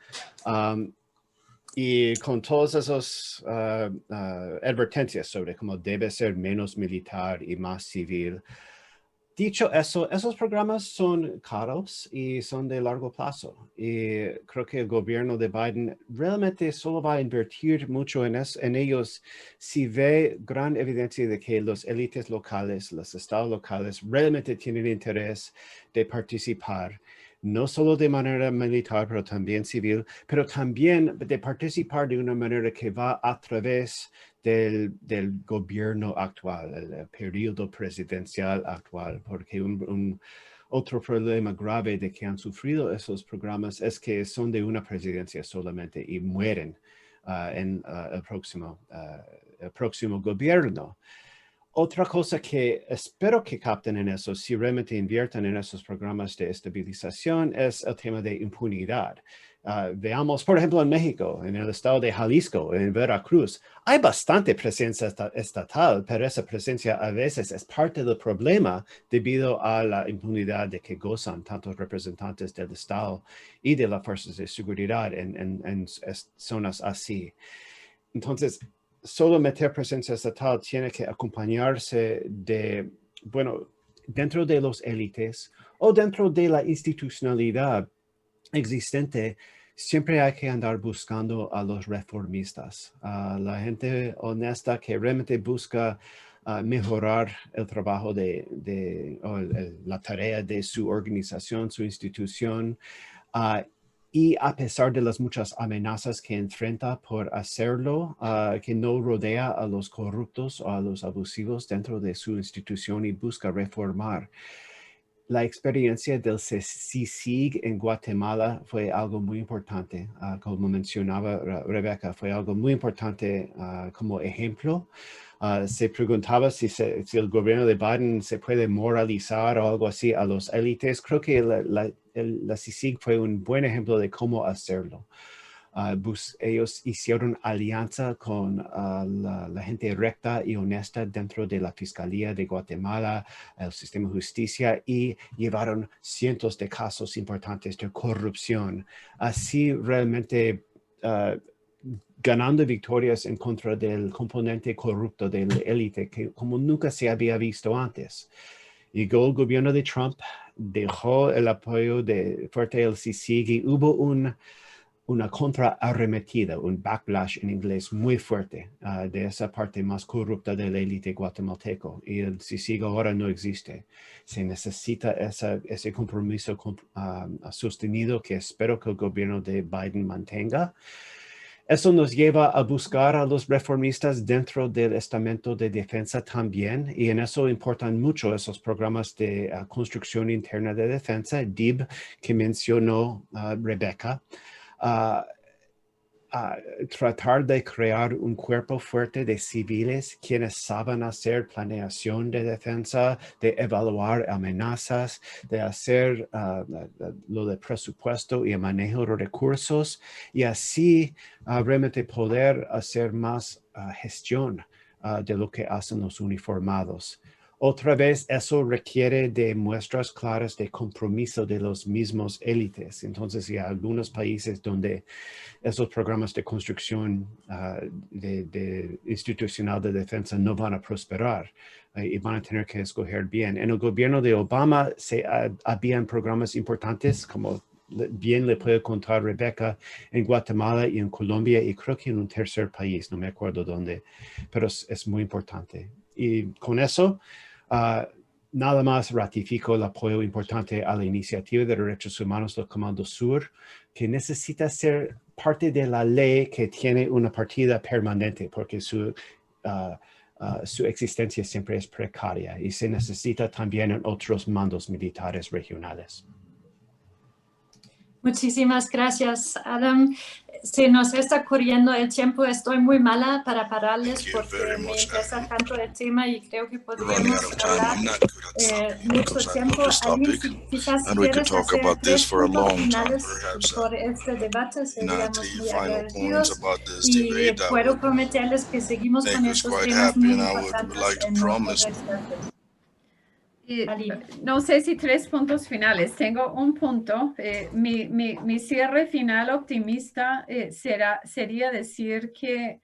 Y con todas esas advertencias sobre cómo debe ser menos militar y más civil. Dicho eso, esos programas son caros y son de largo plazo. Y creo que el gobierno de Biden realmente solo va a invertir mucho en ellos si ve gran evidencia de que los élites locales, los estados locales, realmente tienen interés de participar. No solo de manera militar, pero también civil, pero también de participar de una manera que va a través del gobierno actual, el periodo presidencial actual, porque otro problema grave de que han sufrido esos programas es que son de una presidencia solamente y mueren en el próximo gobierno. Otra cosa que espero que capten en eso, si realmente inviertan en esos programas de estabilización, es el tema de impunidad. Veamos, por ejemplo, en México, en el estado de Jalisco, en Veracruz, hay bastante presencia estatal, pero esa presencia a veces es parte del problema debido a la impunidad de que gozan tantos representantes del estado y de las fuerzas de seguridad en zonas así. Entonces, solo meter presencia estatal tiene que acompañarse de, bueno, dentro de los élites o dentro de la institucionalidad existente, siempre hay que andar buscando a los reformistas, a la gente honesta que realmente busca mejorar el trabajo la tarea de su organización, su institución, y a pesar de las muchas amenazas que enfrenta por hacerlo, que no rodea a los corruptos o a los abusivos dentro de su institución y busca reformar. La experiencia del CICIG en Guatemala fue algo muy importante, como mencionaba Rebeca, fue algo muy importante como ejemplo. Se preguntaba si el gobierno de Biden se puede moralizar o algo así a los élites. Creo que la CICIG fue un buen ejemplo de cómo hacerlo. Ellos hicieron alianza con la gente recta y honesta dentro de la Fiscalía de Guatemala, el sistema de justicia, y llevaron cientos de casos importantes de corrupción. Así realmente ganando victorias en contra del componente corrupto de la élite, que como nunca se había visto antes. Llegó el gobierno de Trump, dejó el apoyo fuerte del CICIG y hubo una contraarremetida, un backlash en inglés muy fuerte de esa parte más corrupta de la élite guatemalteco. Y el CICIG ahora no existe. Se necesita ese compromiso sostenido que espero que el gobierno de Biden mantenga. Eso nos lleva a buscar a los reformistas dentro del estamento de defensa también, y en eso importan mucho esos programas de construcción interna de defensa, DIB, que mencionó Rebeca. Tratar de crear un cuerpo fuerte de civiles quienes saben hacer planeación de defensa, de evaluar amenazas, de hacer lo de presupuesto y el manejo de recursos, y así realmente poder hacer más gestión de lo que hacen los uniformados. Otra vez, eso requiere de muestras claras de compromiso de los mismos élites. Entonces, hay algunos países donde esos programas de construcción institucional de defensa no van a prosperar y van a tener que escoger bien. En el gobierno de Obama habían programas importantes, como bien le puedo contar Rebeca, en Guatemala y en Colombia, y creo que en un tercer país, no me acuerdo dónde, pero es muy importante. Y con eso Nada más ratifico el apoyo importante a la iniciativa de derechos humanos del Comando Sur, que necesita ser parte de la ley que tiene una partida permanente, porque su existencia siempre es precaria y se necesita también en otros mandos militares regionales. Muchísimas gracias, Adam. Se nos está corriendo el tiempo. Estoy muy mala para pararles porque me interesa tanto el tema y creo que podríamos hablar mucho tiempo. Aline, quizás quieres hacer 3 puntos finales por este debate, seríamos muy agradecidos. Y puedo prometerles que seguimos con estos temas muy importantes en nuestro resto. No sé si 3 puntos finales. Tengo un punto. Mi cierre final optimista sería decir que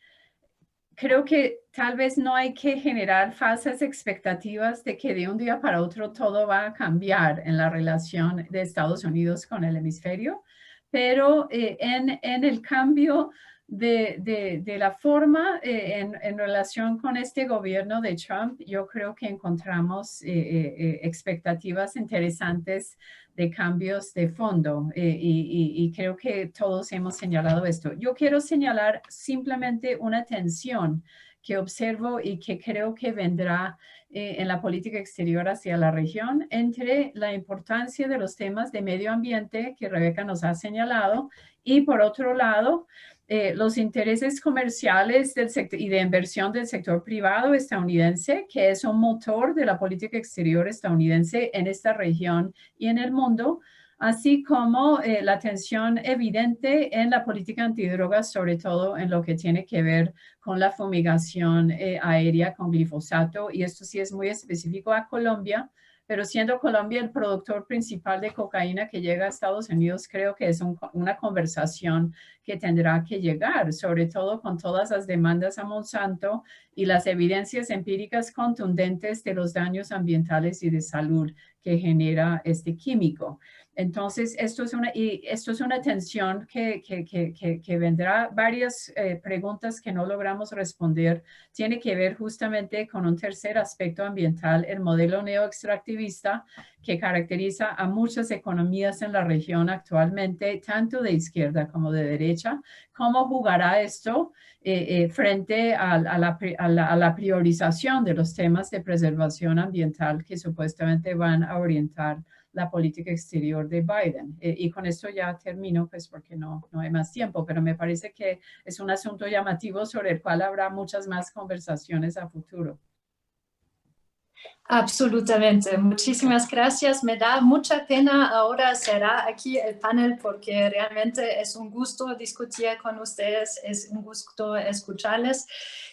creo que tal vez no hay que generar falsas expectativas de que de un día para otro todo va a cambiar en la relación de Estados Unidos con el hemisferio, pero en el cambio de la forma en relación con este gobierno de Trump, yo creo que encontramos expectativas interesantes de cambios de fondo y creo que todos hemos señalado esto. Yo quiero señalar simplemente una tensión que observo y que creo que vendrá en la política exterior hacia la región entre la importancia de los temas de medio ambiente que Rebeca nos ha señalado y por otro lado, los intereses comerciales del sector y de inversión del sector privado estadounidense, que es un motor de la política exterior estadounidense en esta región y en el mundo, así como la tensión evidente en la política antidrogas, sobre todo en lo que tiene que ver con la fumigación aérea con glifosato. Y esto sí es muy específico a Colombia, pero siendo Colombia el productor principal de cocaína que llega a Estados Unidos, creo que es una conversación que tendrá que llegar, sobre todo con todas las demandas a Monsanto y las evidencias empíricas contundentes de los daños ambientales y de salud que genera este químico. Entonces, esto es una tensión que vendrá varias preguntas que no logramos responder. Tiene que ver justamente con un tercer aspecto ambiental, el modelo neoextractivista que caracteriza a muchas economías en la región actualmente, tanto de izquierda como de derecha. ¿Cómo jugará esto frente a la priorización de los temas de preservación ambiental que supuestamente van a orientar la política exterior de Biden? Y con esto ya termino, pues porque no hay más tiempo, pero me parece que es un asunto llamativo sobre el cual habrá muchas más conversaciones a futuro. Absolutamente, muchísimas gracias. Me da mucha pena ahora cerrar aquí el panel porque realmente es un gusto discutir con ustedes, es un gusto escucharles.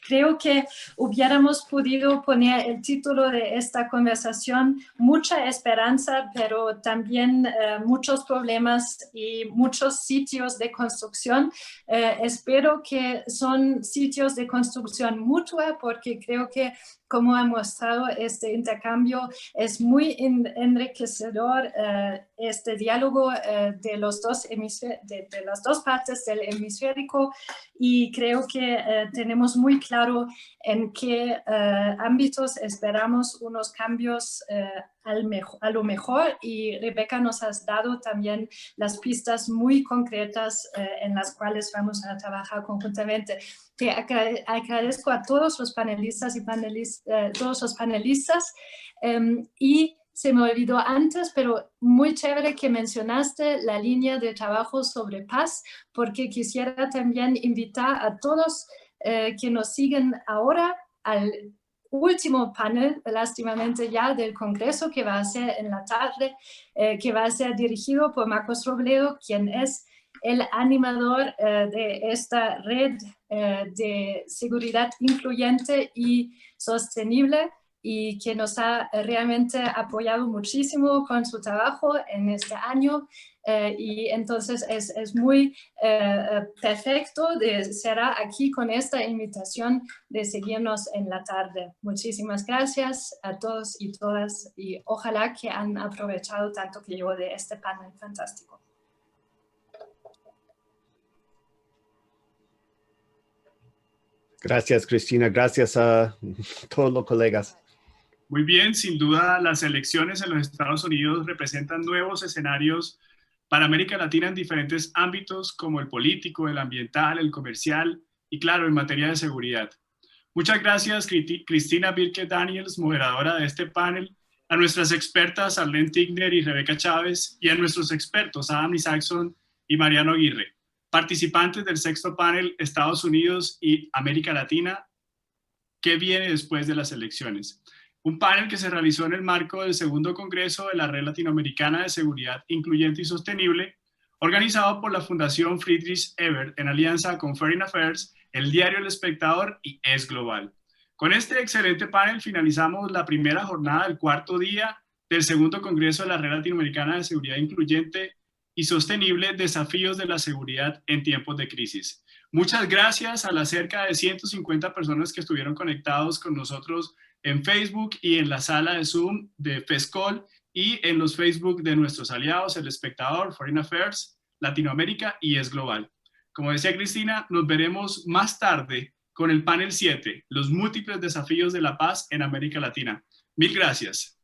Creo que hubiéramos podido poner el título de esta conversación, mucha esperanza, pero también muchos problemas y muchos sitios de construcción. Espero que son sitios de construcción mutua porque creo que como ha mostrado este intercambio, es muy enriquecedor este diálogo de las dos partes del hemisférico y creo que tenemos muy claro en qué ámbitos esperamos unos cambios a lo mejor y Rebeca nos has dado también las pistas muy concretas en las cuales vamos a trabajar conjuntamente. Te agradezco a todos los panelistas y y se me olvidó antes, pero muy chévere que mencionaste la línea de trabajo sobre paz, porque quisiera también invitar a todos que nos siguen ahora al último panel, lástimamente ya, del Congreso, que va a ser en la tarde, que va a ser dirigido por Marcos Robledo, quien es el animador de esta red de seguridad incluyente y sostenible y que nos ha realmente apoyado muchísimo con su trabajo en este año y entonces es muy perfecto de cerrar aquí con esta invitación de seguirnos en la tarde. Muchísimas gracias a todos y todas y ojalá que han aprovechado tanto que yo de este panel fantástico. Gracias, Cristina. Gracias a todos los colegas. Muy bien, sin duda las elecciones en los Estados Unidos representan nuevos escenarios para América Latina en diferentes ámbitos como el político, el ambiental, el comercial y claro, en materia de seguridad. Muchas gracias Cristina Birke Daniels, moderadora de este panel, a nuestras expertas Arlene Tigner y Rebeca Chávez y a nuestros expertos Adam Isaacson y Mariano Aguirre, participantes del sexto panel Estados Unidos y América Latina, ¿qué viene después de las elecciones? Un panel que se realizó en el marco del segundo Congreso de la Red Latinoamericana de Seguridad Incluyente y Sostenible, organizado por la Fundación Friedrich Ebert en alianza con Foreign Affairs, el diario El Espectador y Es Global. Con este excelente panel finalizamos la primera jornada del cuarto día del segundo Congreso de la Red Latinoamericana de Seguridad Incluyente y Sostenible, Desafíos de la Seguridad en Tiempos de Crisis. Muchas gracias a las cerca de 150 personas que estuvieron conectados con nosotros en Facebook y en la sala de Zoom de FESCOL y en los Facebook de nuestros aliados, El Espectador, Foreign Affairs, Latinoamérica y Es Global. Como decía Cristina, nos veremos más tarde con el panel 7, los múltiples desafíos de la paz en América Latina. Mil gracias.